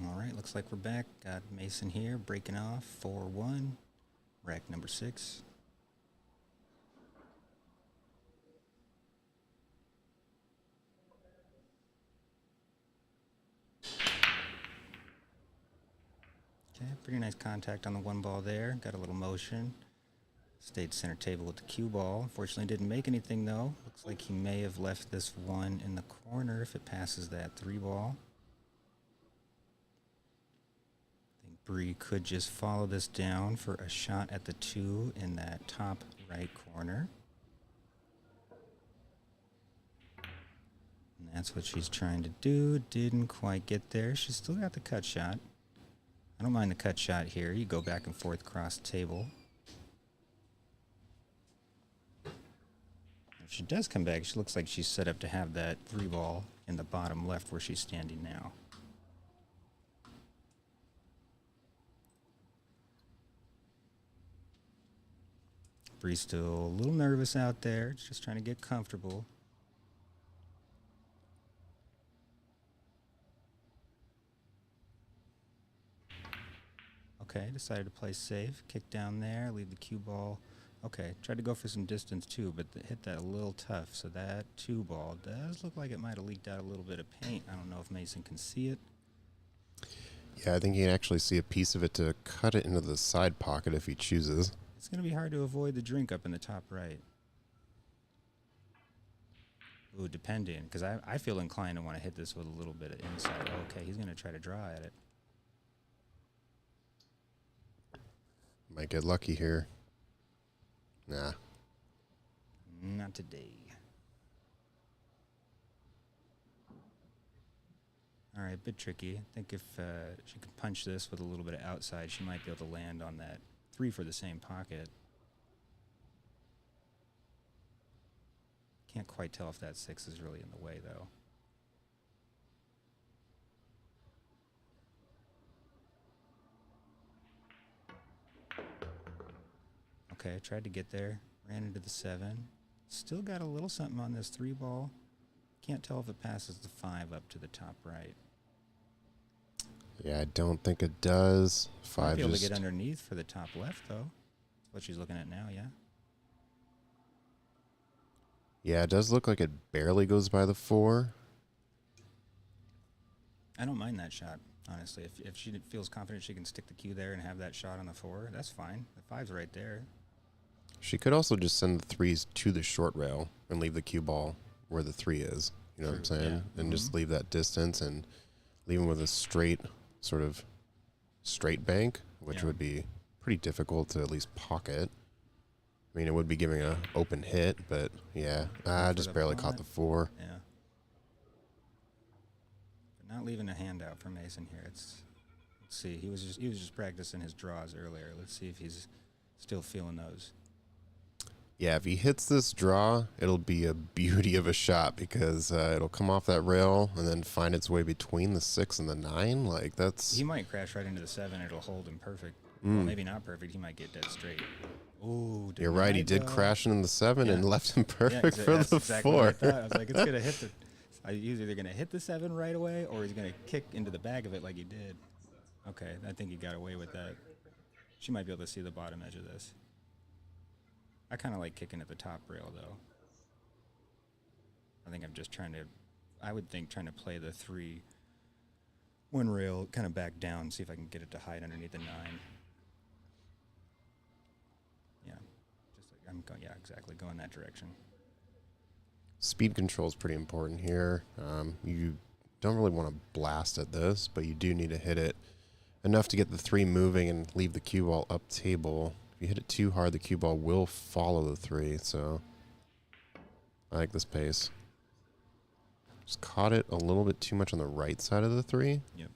All right, looks like we're back. Got Mason here, breaking off 4-1, rack number 6. Okay, pretty nice contact on the one ball there. Got a little motion. Stayed center table with the cue ball. Unfortunately, didn't make anything though. Looks like he may have left this one in the corner if it passes that 3 ball. Brie could just follow this down for a shot at the 2 in that top right corner. And that's what she's trying to do. Didn't quite get there. She's still got the cut shot. I don't mind the cut shot here. You go back and forth across the table. If she does come back, she looks like she's set up to have that 3 ball in the bottom left where she's standing now. Brie's still a little nervous out there, just trying to get comfortable. Okay, decided to play safe. Kick down there, leave the cue ball. Okay, tried to go for some distance too, but hit that a little tough. So that 2 ball does look like it might have leaked out a little bit of paint. I don't know if Mason can see it. Yeah, I think you can actually see a piece of it to cut it into the side pocket if he chooses. It's going to be hard to avoid the drink up in the top right. Ooh, depending, because I feel inclined to want to hit this with a little bit of inside. Okay, he's going to try to draw at it. Might get lucky here. Nah. Not today. All right, a bit tricky. I think if she could punch this with a little bit of outside, she might be able to land on that 3 for the same pocket. Can't quite tell if that 6 is really in the way, though. Okay, I tried to get there. Ran into the 7. Still got a little something on this 3 ball. Can't tell if it passes the 5 up to the top right. Yeah, I don't think it does. Might 5 be able just... to get underneath for the top left, though. That's what she's looking at now, yeah. Yeah, it does look like it barely goes by the 4. I don't mind that shot, honestly. If she feels confident she can stick the cue there and have that shot on the 4, that's fine. The 5's right there. She could also just send the 3s to the short rail and leave the cue ball where the 3 is. You know what I'm saying? Yeah. And just leave that distance and leave him with a straight sort of straight bank, which Yeah. would be pretty difficult to at least pocket. I mean, it would be giving a open hit, but yeah, I for just the barely pot. caught the 4. Yeah. But not leaving a handout for Mason here. Let's see. He was just practicing his draws earlier. Let's see if he's still feeling those. Yeah, if he hits this draw, it'll be a beauty of a shot because it'll come off that rail and then find its way between the 6 and the 9. Like, that's... He might crash right into the 7. It'll hold him perfect. Well, maybe not perfect. He might get dead straight. Ooh, You're right. He did crash into the 7 and left him perfect for that's the exactly 4. what I thought. I was like, it's gonna hit the. He's either gonna hit the 7 right away, or he's gonna kick into the back of it like he did. Okay, I think he got away with that. She might be able to see the bottom edge of this. I kind of like kicking at the top rail though. I think I'm just trying to. I would think trying to play the 3. 1 rail kind of back down, see if I can get it to hide underneath the 9. Yeah, just like I'm going. Yeah, exactly. Go in that direction. Speed control is pretty important here. You don't really want to blast at this, but you do need to hit it enough to get the 3 moving and leave the cue ball up table. If you hit it too hard, the cue ball will follow the 3, so I like this pace. Just caught it a little bit too much on the right side of the 3. Yep.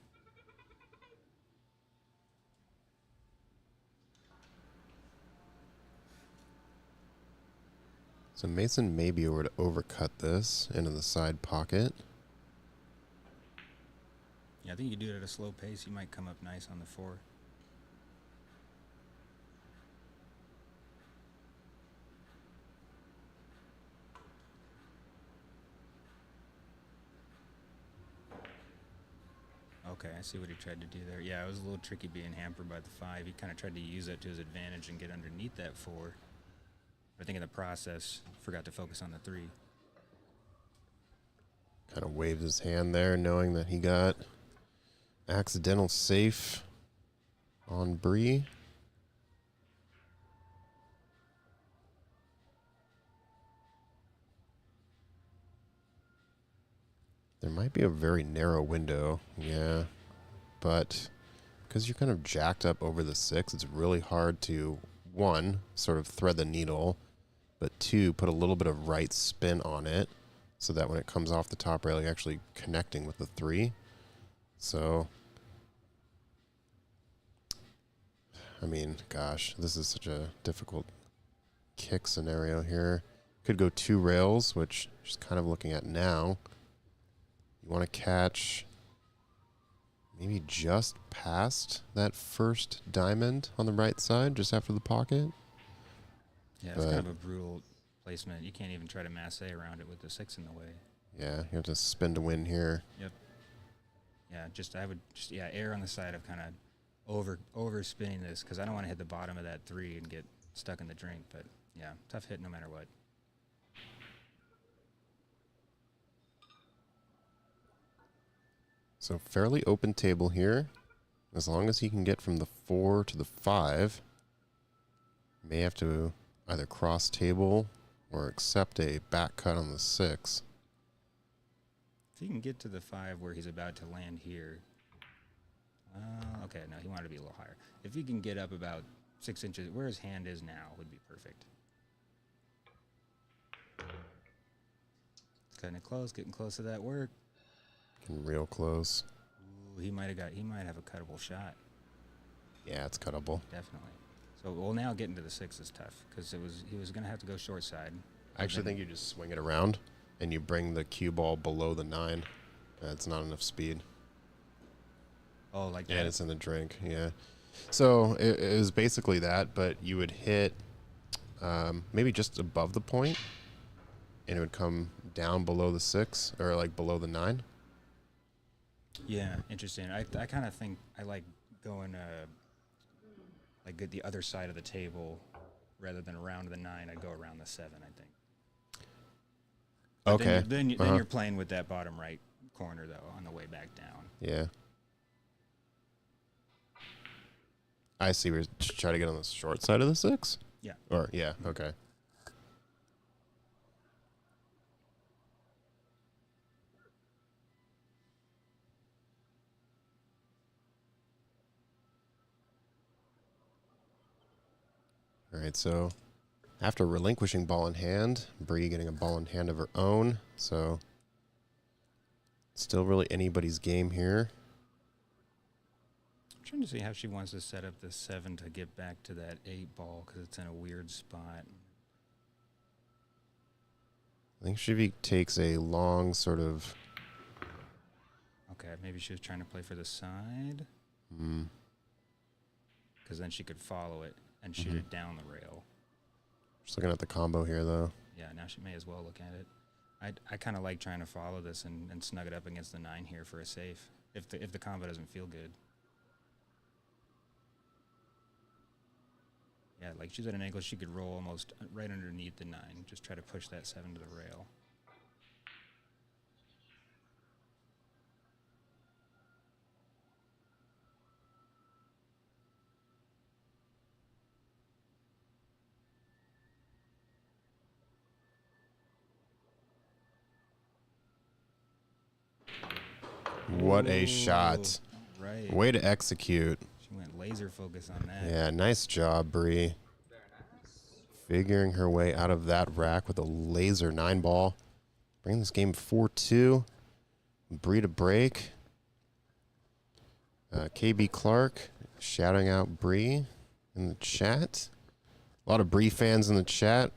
So Mason may be able to overcut this into the side pocket. Yeah, I think you do it at a slow pace. You might come up nice on the 4. Okay, I see what he tried to do there. Yeah, it was a little tricky being hampered by the 5. He kind of tried to use that to his advantage and get underneath that 4. I think in the process, forgot to focus on the 3. Kind of waved his hand there, knowing that he got accidental safe on Brie. There might be a very narrow window, yeah, but because you're kind of jacked up over the 6, it's really hard to, 1, sort of thread the needle, but 2, put a little bit of right spin on it so that when it comes off the top rail, you're actually connecting with the 3. So, I mean, gosh, this is such a difficult kick scenario here. Could go 2 rails, which just kind of looking at now. You want to catch maybe just past that first diamond on the right side, just after the pocket. Yeah, it's kind of a brutal placement. You can't even try to masse around it with the 6 in the way. Yeah, you have to spin to win here. Yep. Yeah, I would err on the side of kind of over spinning this because I don't want to hit the bottom of that 3 and get stuck in the drink. But yeah, tough hit no matter what. So fairly open table here. As long as he can get from the 4 to the 5, may have to either cross table or accept a back cut on the 6. If he can get to the 5 where he's about to land here. Okay, no, he wanted to be a little higher. If he can get up about 6 inches, where his hand is now would be perfect. It's cutting it close, getting close to that work. Getting real close. Ooh, he might have a cuttable shot. Yeah, it's cuttable. Definitely. So, well, now getting to the 6 is tough because he was going to have to go short side. I actually think you just swing it around and you bring the cue ball below the 9. It's not enough speed. Oh, like that? And it's in the drink, yeah. So it was basically that, but you would hit maybe just above the point, and it would come down below the 6, or like below the 9. Yeah, interesting. I kind of think I like going like at the other side of the table rather than around the 9. I'd go around the 7, I think. But Okay. Then you're playing with that bottom right corner, though, on the way back down. Yeah. I see. We're try to get on the short side of the 6? Yeah. Or, yeah, okay. All right, so after relinquishing ball in hand, Brie getting a ball in hand of her own. So still really anybody's game here. I'm trying to see how she wants to set up the 7 to get back to that 8 ball because it's in a weird spot. I think she takes a long sort of... Okay, maybe she was trying to play for the side. Because then she could follow it and shoot it down the rail. Just looking at the combo here, though. Yeah, now she may as well look at it. I kind of like trying to follow this and snug it up against the 9 here for a safe if the combo doesn't feel good. Yeah, like she's at an angle, she could roll almost right underneath the 9. Just try to push that 7 to the rail. What a shot. Right. Way to execute. She went laser focus on that. Yeah, nice job, Brie. Figuring her way out of that rack with a laser 9 ball. Bringing this game 4-2. Brie to break. KB Clark shouting out Brie in the chat. A lot of Brie fans in the chat.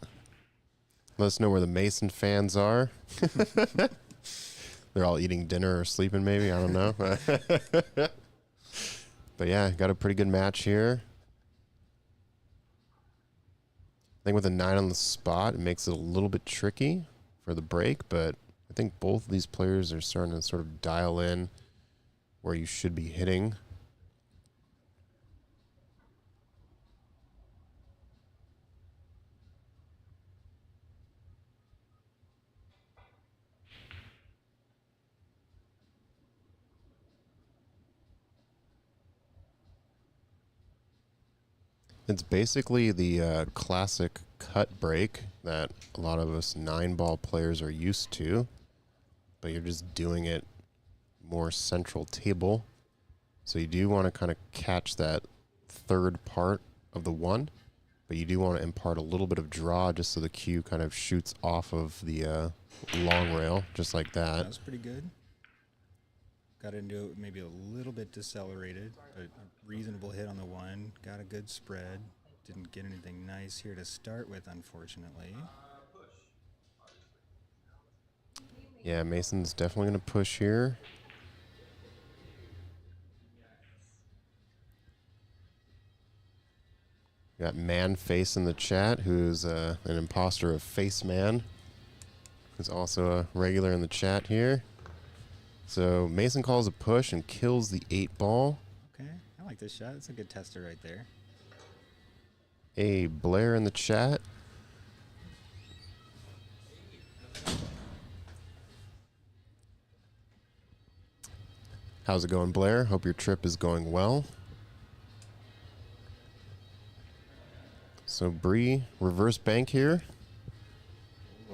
Let us know where the Mason fans are. They're all eating dinner or sleeping, maybe. I don't know. But yeah, got a pretty good match here. I think with a 9 on the spot, it makes it a little bit tricky for the break, but I think both of these players are starting to sort of dial in where you should be hitting. It's basically the classic cut break that a lot of us 9-ball players are used to, but you're just doing it more central table. So you do want to kind of catch that third part of the 1, but you do want to impart a little bit of draw just so the cue kind of shoots off of the long rail, just like that. That was pretty good. Got into it maybe a little bit decelerated, but a reasonable hit on the 1. Got a good spread. Didn't get anything nice here to start with, unfortunately. Yeah, Mason's definitely going to push here. Got Man Face in the chat, who's an imposter of Face Man, who's also a regular in the chat here. So Mason calls a push and kills the 8 ball. Okay, I like this shot. It's a good tester right there. A Blair in the chat. How's it going, Blair? Hope your trip is going well. So Brie, reverse bank here.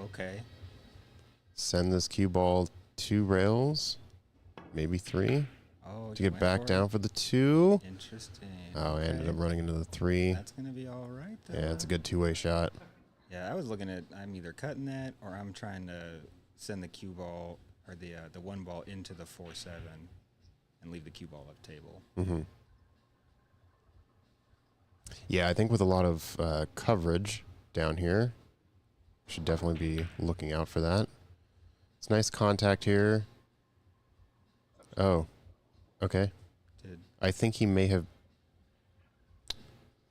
Okay. Send this cue ball 2 rails, maybe 3, Oh, to get back down for the 2. Interesting. Oh, I ended up running into the 3. That's going to be all right, though. Yeah, it's a good 2-way shot. Yeah, I was looking at, I'm either cutting that or I'm trying to send the cue ball or the 1 ball into the 4-7 and leave the cue ball up table. Mm-hmm. Yeah, I think with a lot of coverage down here, should definitely be looking out for that. It's nice contact here. Oh, okay. I think he may have...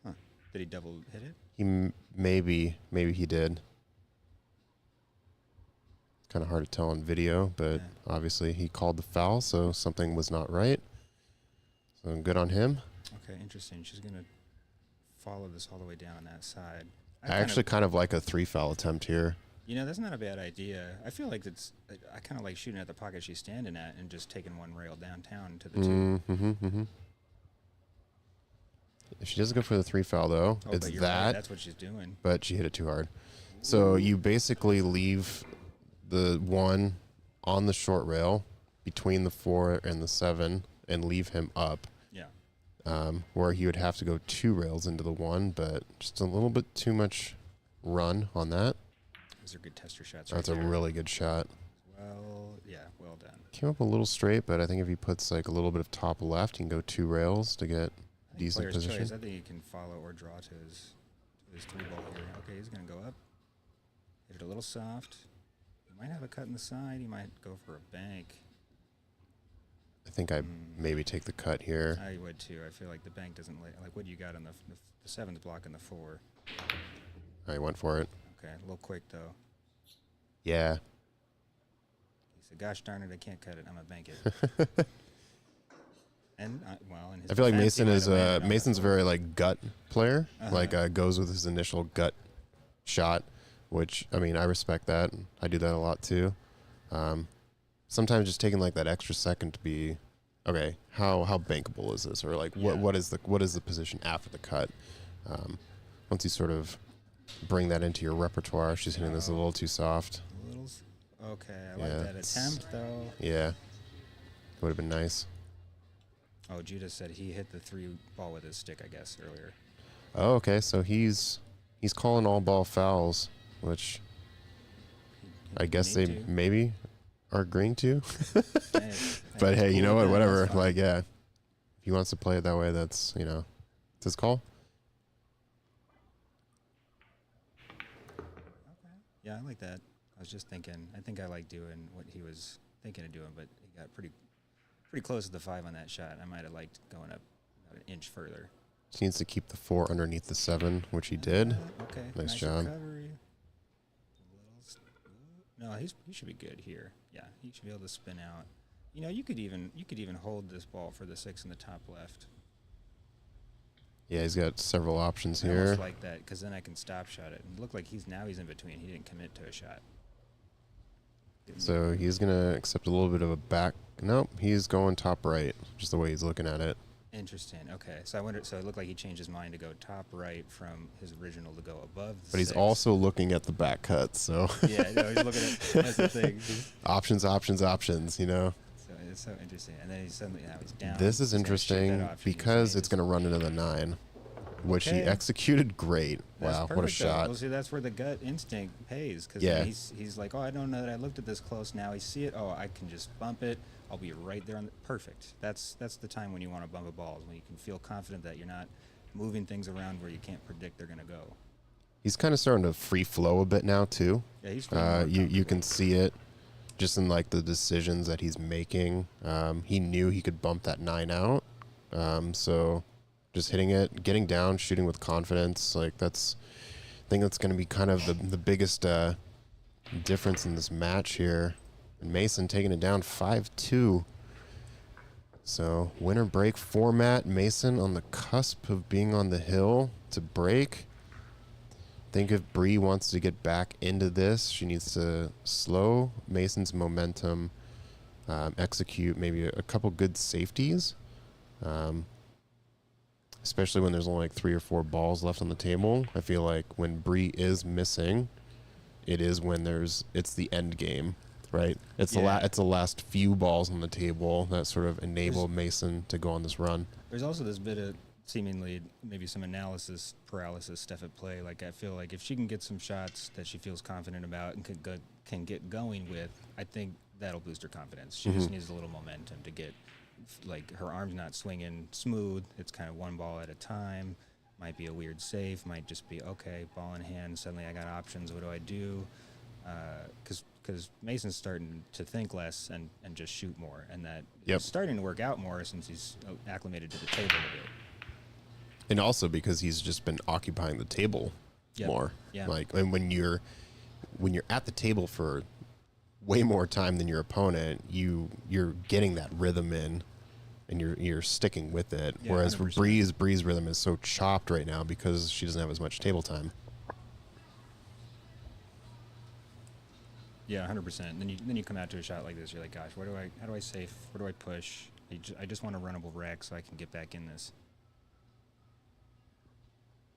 Huh. Did he double hit it? He maybe he did. It's kind of hard to tell on video, but obviously he called the foul, so something was not right. So good on him. Okay, interesting. She's going to follow this all the way down on that side. I actually kind of like a 3-foul attempt here. You know, that's not a bad idea. I feel like I kind of like shooting at the pocket she's standing at and just taking 1 rail downtown to the 2. Mm-hmm, mm-hmm. If she doesn't go for the 3-foul, though, Oh, it's but you're that. right, that's what she's doing. But she hit it too hard. So you basically leave the 1 on the short rail between the 4 and the 7 and leave him up. Yeah. where he would have to go 2 rails into the 1, but just a little bit too much run on that. Those are good tester shots. That's right a there. really good shot. Well, yeah, well done. Came up a little straight, but I think if he puts like a little bit of top left, he can go 2 rails to get I think decent player's position. choice. I think he can follow or draw to his 3 ball here. Okay, he's gonna go up. Hit it a little soft. He might have a cut in the side. He might go for a bank. I think I maybe take the cut here. I would too. I feel like the bank doesn't like what do you got on the 7's block and the 4. I went for it. Okay, a little quick though. Yeah. He said, "Gosh darn it, I can't cut it. I'm gonna bank it." And well, in his I feel like defense, he Mason might is have landed on the Mason's four. very like gut player, Uh-huh. like goes with his initial gut shot, which I mean I respect that. I do that a lot too. Sometimes just taking like that extra second to be okay. How bankable is this, or like Yeah. what is the position after the cut? Once you sort of bring that into your repertoire, she's hitting this a little too soft. A little okay, I Yeah, like that it's- attempt though. Yeah, it would have been nice. Oh, Judah said he hit the 3 ball with his stick, I guess, earlier. Oh, okay. So he's calling all ball fouls, which I guess they need to. maybe are agreeing to. Hey, But hey, you know what? cool with that, Whatever. that's fine. Like, yeah, if he wants to play it that way, that's it's his call. Okay. Yeah, I like that. I was just thinking. I think I like doing what he was thinking of doing, but he got pretty close to the 5 on that shot. I might have liked going up about an inch further. He needs to keep the 4 underneath the 7, which he did. Okay. Nice job. Recovery. No, he should be good here. Yeah, he should be able to spin out. You know, you could even hold this ball for the 6 in the top left. Yeah, he's got several options I here. almost like that because then I can stop shot it. And look like he's in between. He didn't commit to a shot. So he's gonna accept a little bit of a back. Nope, he's going top right, just the way he's looking at it. Interesting. Okay, so I wonder. So it looked like he changed his mind to go top right from his original to go above. The But he's 6. also looking at the back cut. So Yeah, no, he's looking at. That's the thing. options. So it's so interesting. And then now he's down. This is He's gonna ship that interesting option. He's because made it's his- going to run into the 9, which he Okay. executed great. That's Wow, what a perfect, though. shot. Well, see, that's where the gut instinct pays. Because Yeah. he's like, oh, I don't know that I looked at this close. Now I see it. Oh, I can just bump it. I'll be right there on the perfect. That's the time when you want to bump a ball, is when you can feel confident that you're not moving things around where you can't predict they're going to go. He's kind of starting to free flow a bit now too. Yeah, he's feeling more You can comfortable. see it just in like the decisions that he's making. He knew he could bump that 9 out. So just hitting it, getting down, shooting with confidence. Like I think that's going to be kind of the biggest difference in this match here. And Mason taking it down 5-2. So winner break format. Mason on the cusp of being on the hill to break. I think if Brie wants to get back into this, she needs to slow Mason's momentum, execute maybe a couple good safeties, especially when there's only like 3 or 4 balls left on the table. I feel like when Brie is missing, it's the end game, right? It's the last few balls on the table that sort of enable Mason to go on this run. There's also this bit of seemingly maybe some analysis paralysis stuff at play. Like, I feel like if she can get some shots that she feels confident about and can get going with, I think that'll boost her confidence. She just needs a little momentum to get, like, her arm's not swinging smooth. It's kind of one ball at a time. Might be a weird safe. Might just be, okay, ball in hand. Suddenly I got options. What do I do? Because Mason's starting to think less and just shoot more. And that is starting to work out more since he's acclimated to the table a bit. And also because he's just been occupying the table more. Yeah. Like, and when you're at the table for way more time than your opponent, you're getting that rhythm in, and you're sticking with it. Yeah, Whereas for 100%. Bree's rhythm is so chopped right now because she doesn't have as much table time. Yeah, 100%. Then you come out to a shot like this. You're like, gosh, how do I safe? Where do I push? I just want a runnable rack so I can get back in this.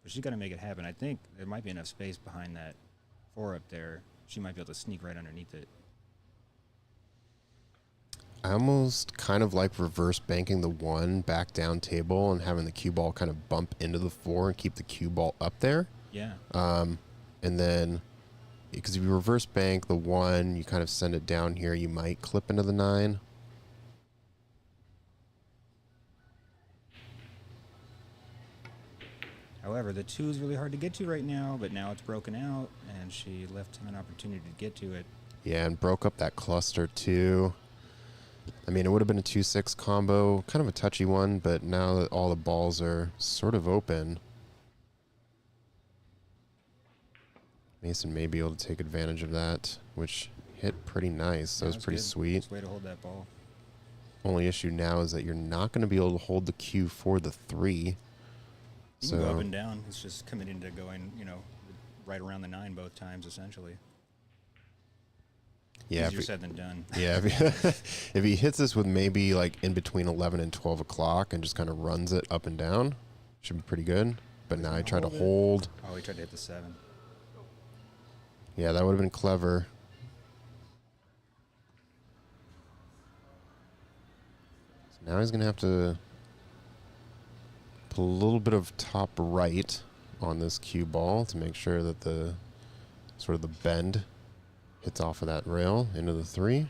But she's got to make it happen. I think there might be enough space behind that 4 up there. She might be able to sneak right underneath it. I almost kind of like reverse banking the 1 back down table and having the cue ball kind of bump into the 4 and keep the cue ball up there. Yeah. And then, because if you reverse bank the 1, you kind of send it down here, you might clip into the 9. However, the 2 is really hard to get to right now, but now it's broken out, and she left him an opportunity to get to it. Yeah, and broke up that cluster too. I mean, it would have been a 2-6 combo, kind of a touchy one, but now that all the balls are sort of open, Mason may be able to take advantage of that, which hit pretty nice. That was pretty good. sweet. Nice way to hold that ball. Only issue now is that you're not going to be able to hold the cue for the 3. You can go up and down. It's just committing to going, right around the 9 both times, essentially. Yeah, Easier said than done. Yeah, if he hits this with maybe like in between 11 and 12 o'clock and just kind of runs it up and down, should be pretty good. But now I try to hold. Oh, he tried to hit the 7. Yeah, that would have been clever. So now he's going to have to put a little bit of top right on this cue ball to make sure that the sort of the bend hits off of that rail into the 3.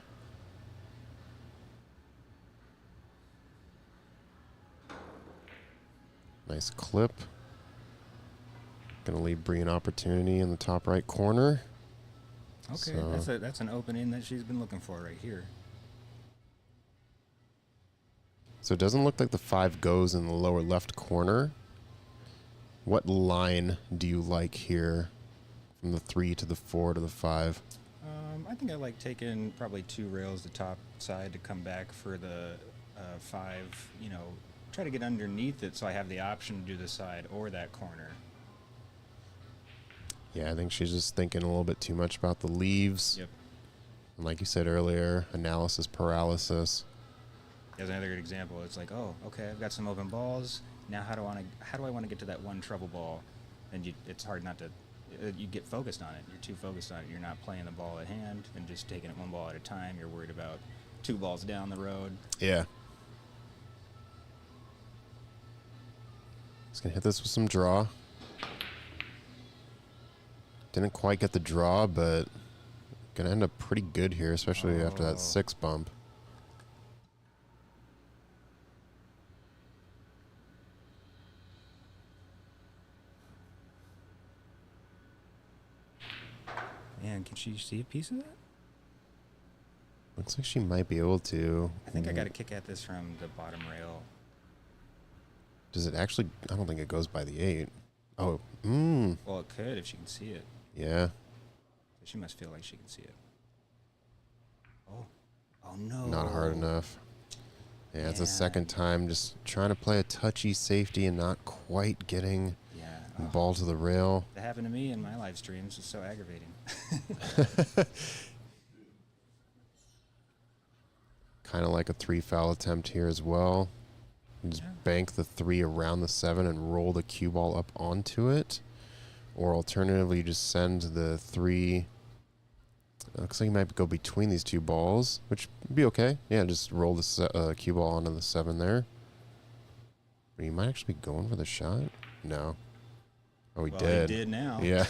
Nice clip. Gonna leave Brie an opportunity in the top right corner. Okay, So that's an opening that she's been looking for right here. So it doesn't look like the 5 goes in the lower left corner. What line do you like here from the 3 to the 4 to the 5? I think I like taking probably 2 rails the top side to come back for the 5, try to get underneath it so I have the option to do the side or that corner. Yeah, I think she's just thinking a little bit too much about the leaves. Yep. And like you said earlier, analysis paralysis. As another good example, it's like, oh, okay, I've got some open balls. Now how do I want to get to that one trouble ball? And it's hard not to, you get focused on it. You're too focused on it. You're not playing the ball at hand and just taking it one ball at a time. You're worried about 2 balls down the road. Yeah. Just gonna hit this with some draw. Didn't quite get the draw, but gonna end up pretty good here, especially after that 6 bump. Man, can she see a piece of that? Looks like she might be able to. I think I got to kick at this from the bottom rail. Does it actually? I don't think it goes by the 8. Oh, Well, it could if she can see it. yeah. She must feel like she can see it. Oh no. Not hard enough. Yeah, it's a Man. second time just trying to play a touchy safety and not quite getting Yeah. the ball to the rail. That happened to me in my live streams. It's so aggravating. Kind of like a 3 foul attempt here as well. You just bank the 3 around the 7 and roll the cue ball up onto it. Or alternatively, you just send the 3. Looks like you might go between these 2 balls, which would be okay. Yeah, just roll the cue ball onto the 7 there. But you might actually be going for the shot. No. Oh, he Well, did. he did now. Yeah.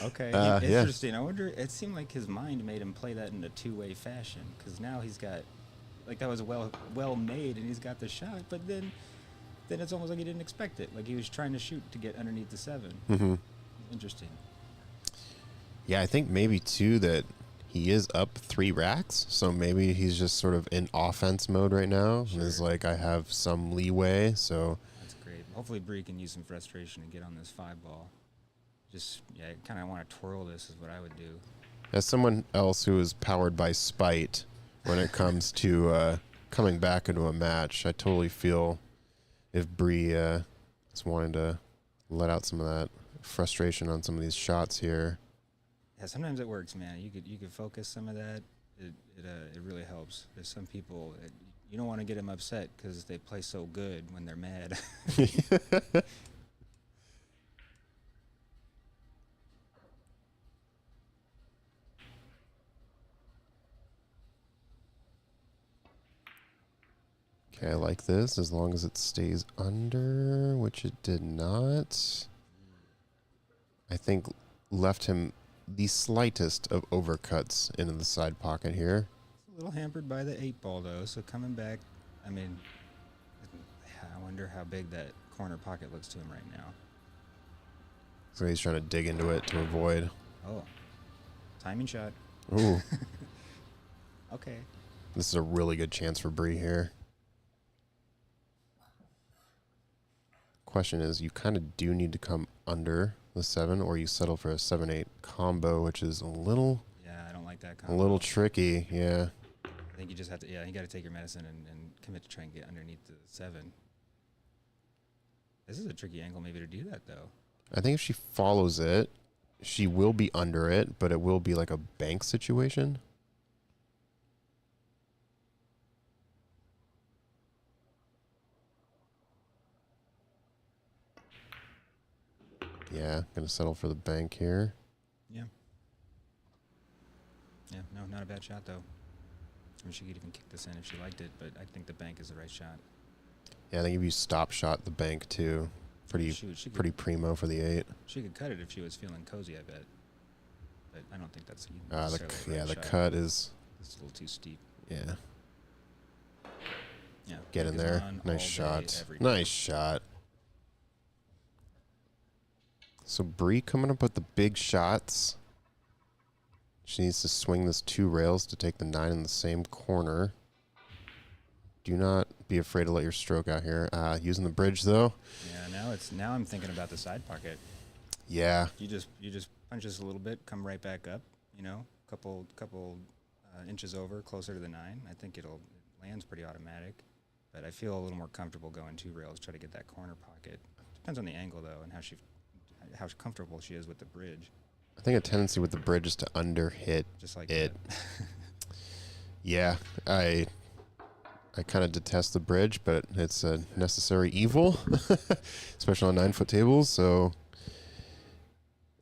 Okay. Yeah. Interesting. I wonder. It seemed like his mind made him play that in a 2-way fashion because now he's got, like that was well made and he's got the shot, but then it's almost like he didn't expect it. Like he was trying to shoot to get underneath the 7. Mm-hmm. Interesting. Yeah, I think maybe too that he is up 3 racks, so maybe he's just sort of in offense mode right now. Sure. And is like, I have some leeway, so That's great. Hopefully Brie can use some frustration and get on this 5 ball. Just kind of want to twirl this is what I would do. as someone else who is powered by spite when it comes to coming back into a match, I totally feel if Brie is wanting to let out some of that frustration on some of these shots here. Yeah, sometimes it works, man. You could focus some of that. It really helps. There's some people you don't want to get them upset because they play so good when they're mad. Okay, I like this as long as it stays under, which it did not. I think left him the slightest of overcuts into the side pocket here. It's a little hampered by the 8-ball, though, so coming back, I mean, I wonder how big that corner pocket looks to him right now. So he's trying to dig into it to avoid. Oh, timing shot. Ooh, Okay. this is a really good chance for Brie here. Question is, you kind of do need to come under the 7, or you settle for a 7-8 combo, which is a little Yeah, I don't like that a combo. little tricky. Yeah. I think you just have to, you got to take your medicine and commit to try and get underneath the 7. This is a tricky angle maybe to do that, though. I think if she follows it, she will be under it, but it will be like a bank situation. Yeah, gonna settle for the bank here. Yeah. Yeah, no, not a bad shot, though. I mean, she could even kick this in if she liked it, but I think the bank is the right shot. Yeah, I think if you stop shot the bank too, pretty Shoot, she could, pretty primo for the 8. She could cut it if she was feeling cozy, I bet. But I don't think that's The necessarily yeah, right the shot. cut is It's a little too steep. yeah. Yeah. Get in bank is there. on all Nice day, shot. every day. Nice shot. So Brie coming up with the big shots. She needs to swing this 2 rails to take the 9 in the same corner. Do not be afraid to let your stroke out here. Using the bridge though. Yeah, now I'm thinking about the side pocket. Yeah. You just punch this a little bit, come right back up, couple inches over, closer to the 9. I think it lands pretty automatic, but I feel a little more comfortable going 2 rails, try to get that corner pocket. Depends on the angle though, and how comfortable she is with the bridge. I think a tendency with the bridge is to under hit Just like it. that. Yeah, I kind of detest the bridge, but it's a necessary evil, especially on 9-foot tables. So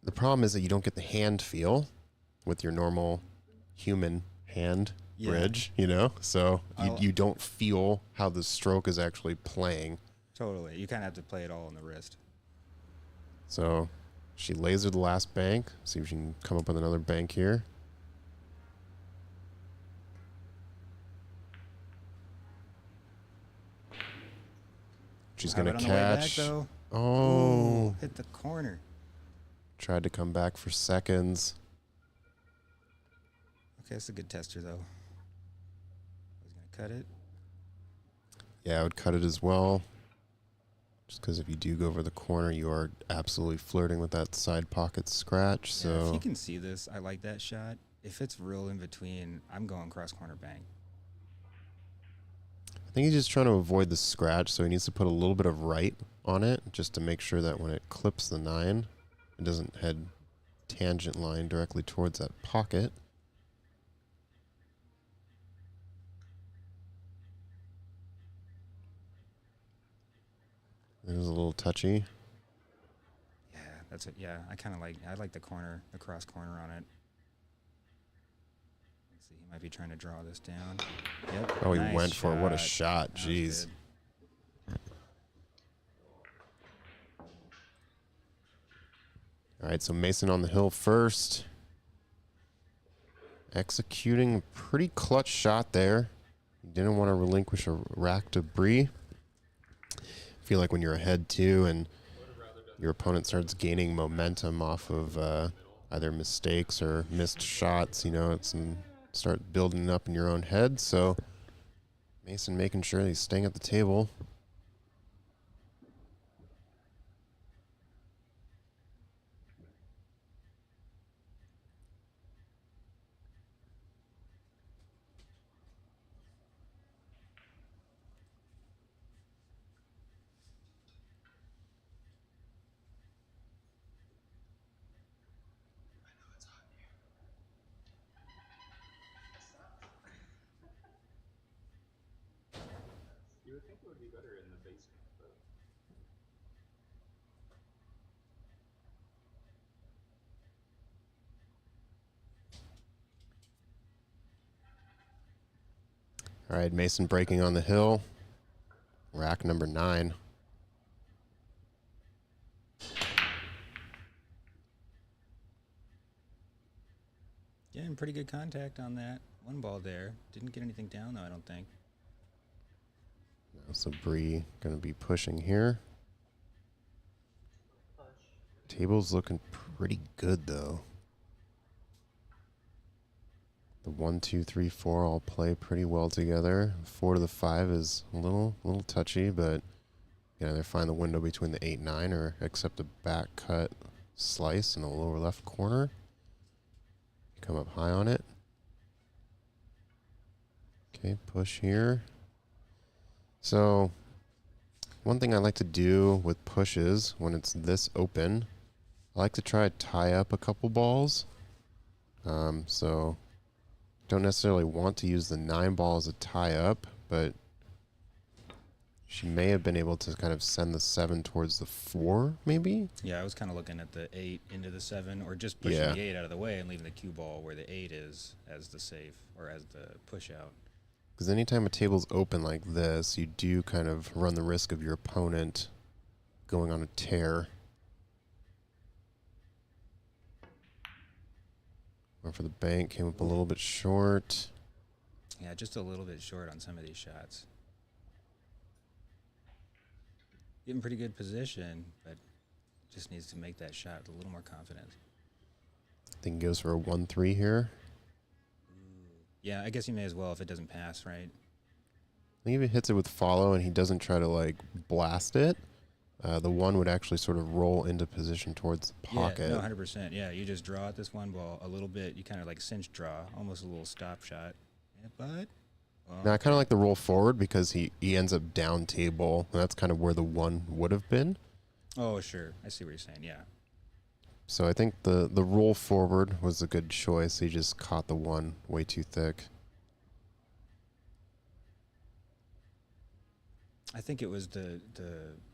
the problem is that you don't get the hand feel with your normal human hand Yeah. bridge, So you don't feel how the stroke is actually playing. Totally. You kind of have to play it all on the wrist. So she lasered the last bank. See if she can come up with another bank here. She's Have going it to on the way back, catch. though. Oh, Ooh, hit the corner. tried to come back for seconds. Okay, that's a good tester, though. I was going to cut it. Yeah, I would cut it as well. Just because if you do go over the corner, you are absolutely flirting with that side pocket scratch. Yeah, if So you can see this, I like that shot. If it's real in between, I'm going cross corner bank. I think he's just trying to avoid the scratch. So he needs to put a little bit of right on it just to make sure that when it clips the 9, it doesn't head tangent line directly towards that pocket. It is a little touchy. Yeah, that's it. Yeah, I like the corner, the cross corner on it. Let's see, he might be trying to draw this down. Yep. Oh, he nice went for it. What a shot. shot. That was Jeez. good. All right, so Mason on the hill first. Executing a pretty clutch shot there. Didn't want to relinquish a rack to Brie. Feel like when you're ahead too and your opponent starts gaining momentum off of either mistakes or missed shots, it's start building up in your own head. So Mason making sure he's staying at the table. You would think it would be better in the basement, but All right, Mason breaking on the hill. Rack number 9. Getting pretty good contact on that one ball there. Didn't get anything down though, I don't think. So Brie going to be pushing here. Push. Table's looking pretty good though. The 1, 2, 3, 4 all play pretty well together. 4 to the 5 is a little touchy, but you know, they find the window between the 8, 9 or accept a back cut slice in the lower left corner. Come up high on it. Okay, push here. So one thing I like to do with pushes when it's this open, I like to try to tie up a couple balls. So don't necessarily want to use the 9 ball as a tie up, but she may have been able to kind of send the 7 towards the 4, maybe? Yeah, I was kind of looking at the 8 into the 7, or just pushing Yeah. the 8 out of the way and leaving the cue ball where the 8 is as the safe, or as the push out. Because anytime a table's open like this, you do kind of run the risk of your opponent going on a tear. Went for the bank, came up a little bit short. Yeah, just a little bit short on some of these shots. Getting pretty good position, but just needs to make that shot with a little more confidence. I think he goes for a 1-3 here. Yeah, I guess he may as well if it doesn't pass, right? I think if he hits it with follow and he doesn't try to like blast it, the 1 would actually sort of roll into position towards the pocket. Yeah, no, 100%. Yeah, you just draw at this one ball a little bit. You kind of like cinch draw, almost a little stop shot. Yeah, but well, Now I kind of like the roll forward because he ends up down table, and that's kind of where the 1 would have been. oh, sure. I see what you're saying. Yeah. So I think the roll forward was a good choice. He just caught the 1 way too thick. I think it was the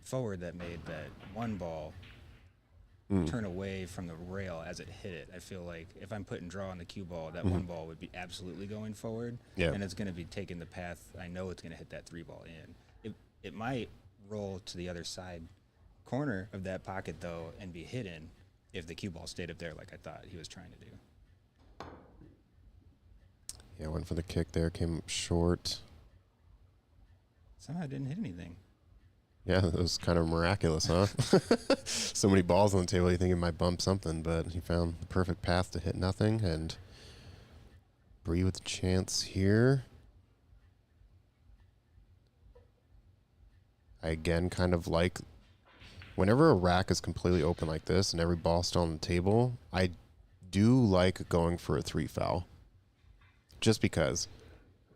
forward that made that one ball turn away from the rail as it hit it. I feel like if I'm putting draw on the cue ball, that one ball would be absolutely going forward. Yeah. And it's going to be taking the path. I know it's going to hit that 3 ball in. It might roll to the other side corner of that pocket, though, and be hidden if the cue ball stayed up there like I thought he was trying to do. Yeah, went for the kick there, came up short. Somehow didn't hit anything. Yeah, that was kind of miraculous, huh? So many balls on the table, you think it might bump something, but he found the perfect path to hit nothing, and Brie with a chance here. I again kind of like, whenever a rack is completely open like this and every ball's still on the table, I do like going for a 3 foul. Just because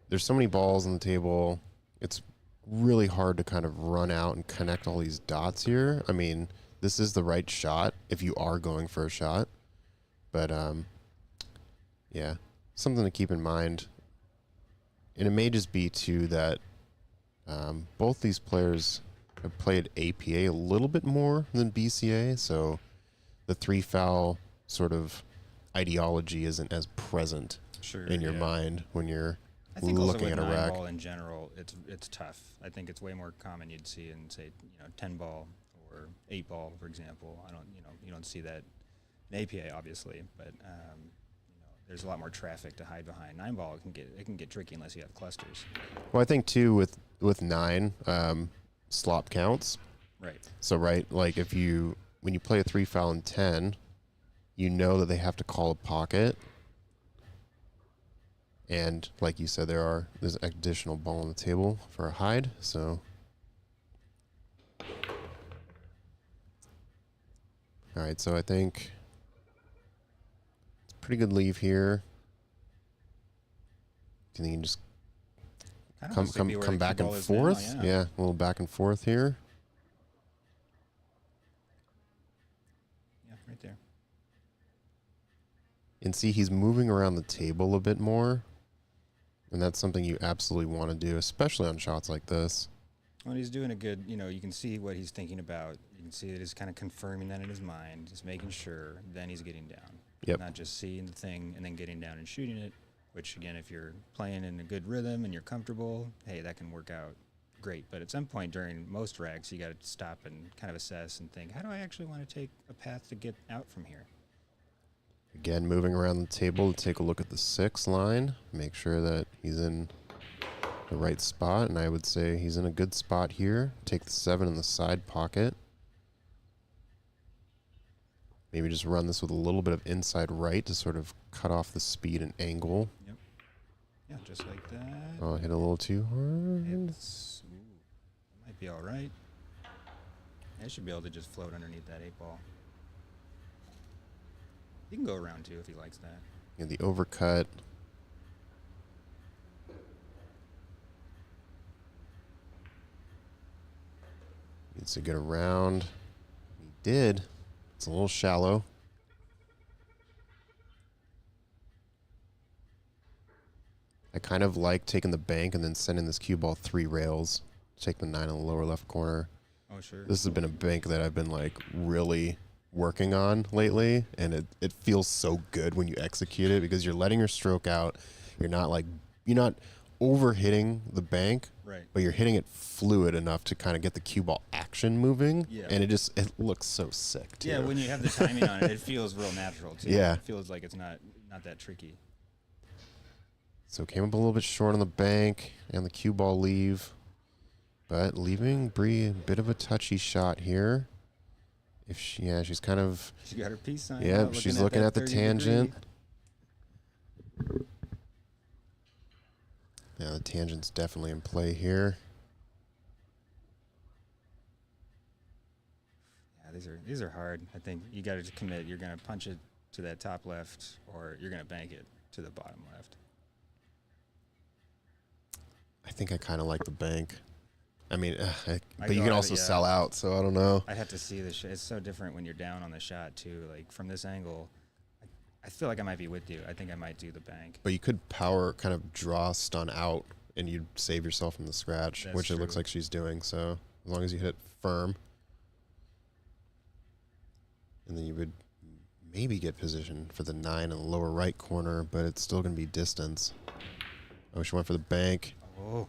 there's so many balls on the table, it's really hard to kind of run out and connect all these dots here. I mean, this is the right shot if you are going for a shot. But, yeah, something to keep in mind. And it may just be, too, that both these players have played APA a little bit more than BCA, so the 3 foul sort of ideology isn't as present in your mind when you're I think also looking with at a 9 rack. ball in general, it's tough. I think it's way more common you'd see in, say, 10 ball or 8 ball, for example. You don't see that in APA, obviously, but there's a lot more traffic to hide behind. 9 ball, it can get tricky unless you have clusters. Well, I think too with 9, slop counts. Right. So like when you play a 3 foul in 10, you know that they have to call a pocket. And like you said, there's an additional ball on the table for a hide. So, all right. So I think it's a pretty good leave here. Do you think you can just Kinda wants to be where come the back cue and ball is now, forth? yeah. Yeah, a little back and forth here. Yeah, right there. And see, he's moving around the table a bit more. And that's something you absolutely want to do, especially on shots like this. When he's doing a good, you can see what he's thinking about. You can see that he's kind of confirming that in his mind, just making sure. Then he's getting down. Yep. Not just seeing the thing and then getting down and shooting it, which, again, if you're playing in a good rhythm and you're comfortable, hey, that can work out great. But at some point during most rags, you got to stop and kind of assess and think, how do I actually want to take a path to get out from here? Again, moving around the table to take a look at the 6 line. Make sure that he's in the right spot. And I would say he's in a good spot here. Take the 7 in the side pocket. Maybe just run this with a little bit of inside right to sort of cut off the speed and angle. Yep. Yeah, just like that. Oh, hit a little too hard. It might be all right. I should be able to just float underneath that 8-ball. He can go around too if he likes that. Yeah, the overcut. Needs to get around. He did. It's a little shallow. I kind of like taking the bank and then sending this cue ball 3 rails. Take the 9 in the lower left corner. Oh, sure. This has been a bank that I've been like really working on lately, and it feels so good when you execute it because you're letting your stroke out. You're not over hitting the bank, Right. but you're hitting it fluid enough to kind of get the cue ball action moving. Yeah. And it looks so sick too. Yeah, when you have the timing on it, it feels real natural too. Yeah. It feels like it's not that tricky. So came up a little bit short on the bank and the cue ball leave, but leaving Brie a bit of a touchy shot here. She's kind of. She got her peace sign. Yeah, out, she's looking at the 30 tangent. degree. Yeah, the tangent's definitely in play here. Yeah, these are hard. I think you got to commit. You're gonna punch it to that top left, or you're gonna bank it to the bottom left. I think I kind of like the bank. I mean, but go you can out, also yeah. sell out, so I don't know. I'd have to see the shot. It's so different when you're down on the shot too. Like from this angle, I feel like I might be with you. I think I might do the bank. But you could power kind of draw stun out, and you'd save yourself from the scratch, That's which it looks true. like she's doing. So as long as you hit it firm, and then you would maybe get position for the 9 in the lower right corner, but it's still going to be distance. Oh, she went for the bank. Oh.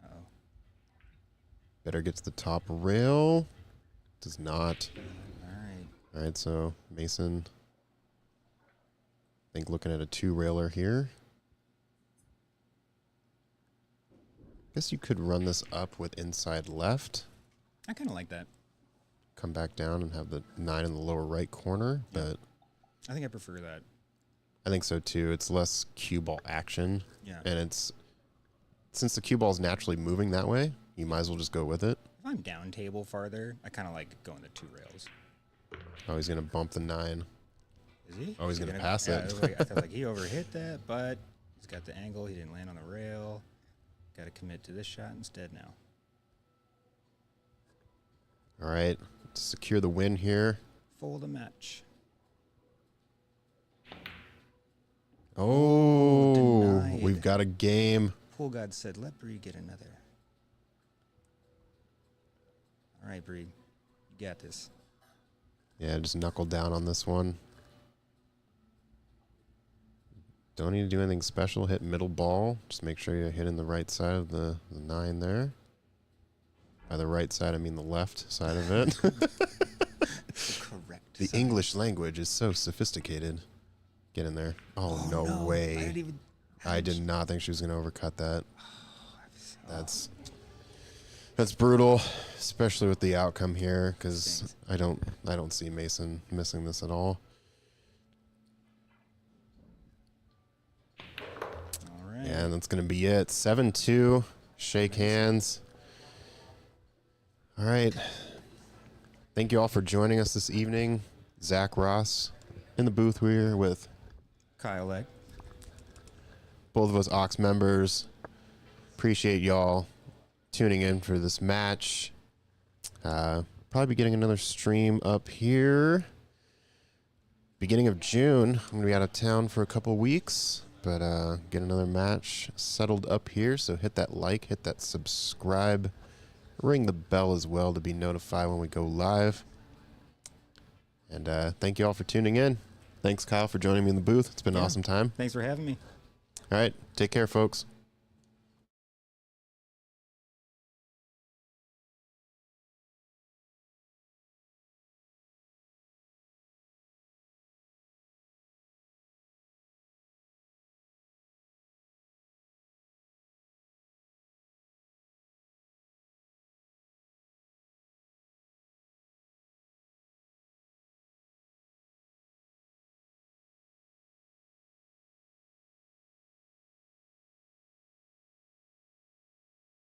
Uh-oh. Better get to the top rail. Does not. All right. All right, so Mason, I think looking at a 2-railer here. Guess you could run this up with inside left. I kind of like that. Come back down and have the 9 in the lower right corner, but I think I prefer that. I think so too. It's less cue ball action, Yeah. and it's since the cue ball is naturally moving that way, you might as well just go with it. If I'm down table farther, I kind of like going the 2 rails. Oh, he's gonna bump the 9. Is he? Oh, he's Is he gonna pass yeah, it. I thought like he overhit that, but he's got the angle. He didn't land on the rail. Got to commit to this shot instead now. All right, to secure the win here. Fold a match. Oh, denied. we've got a game. Pool God said, let Brie get another. All right, Brie. You got this. Yeah, just knuckle down on this one. Don't need to do anything special. Hit middle ball. Just make sure you're hitting the right side of the 9 there. By the right side, I mean the left side of it. Correct. The side. English language is so sophisticated. Get in there. Oh, no I way. didn't even. I did not think she was going to overcut that. That's brutal, especially with the outcome here, because I don't see Mason missing this at all. All right. Yeah, and that's going to be it. 7-2. Shake hands. All right. Thank you all for joining us this evening. Zach Ross in the booth. We're with Kyle Eck. both of us Ox members. Appreciate y'all tuning in for this match. Probably be getting another stream up here. Beginning of June. I'm going to be out of town for a couple weeks, but get another match settled up here. So hit that like, hit that subscribe, ring the bell as well to be notified when we go live. And thank you all for tuning in. Thanks, Kyle, for joining me in the booth. It's been an awesome time. Thanks for having me. All right. Take care, folks.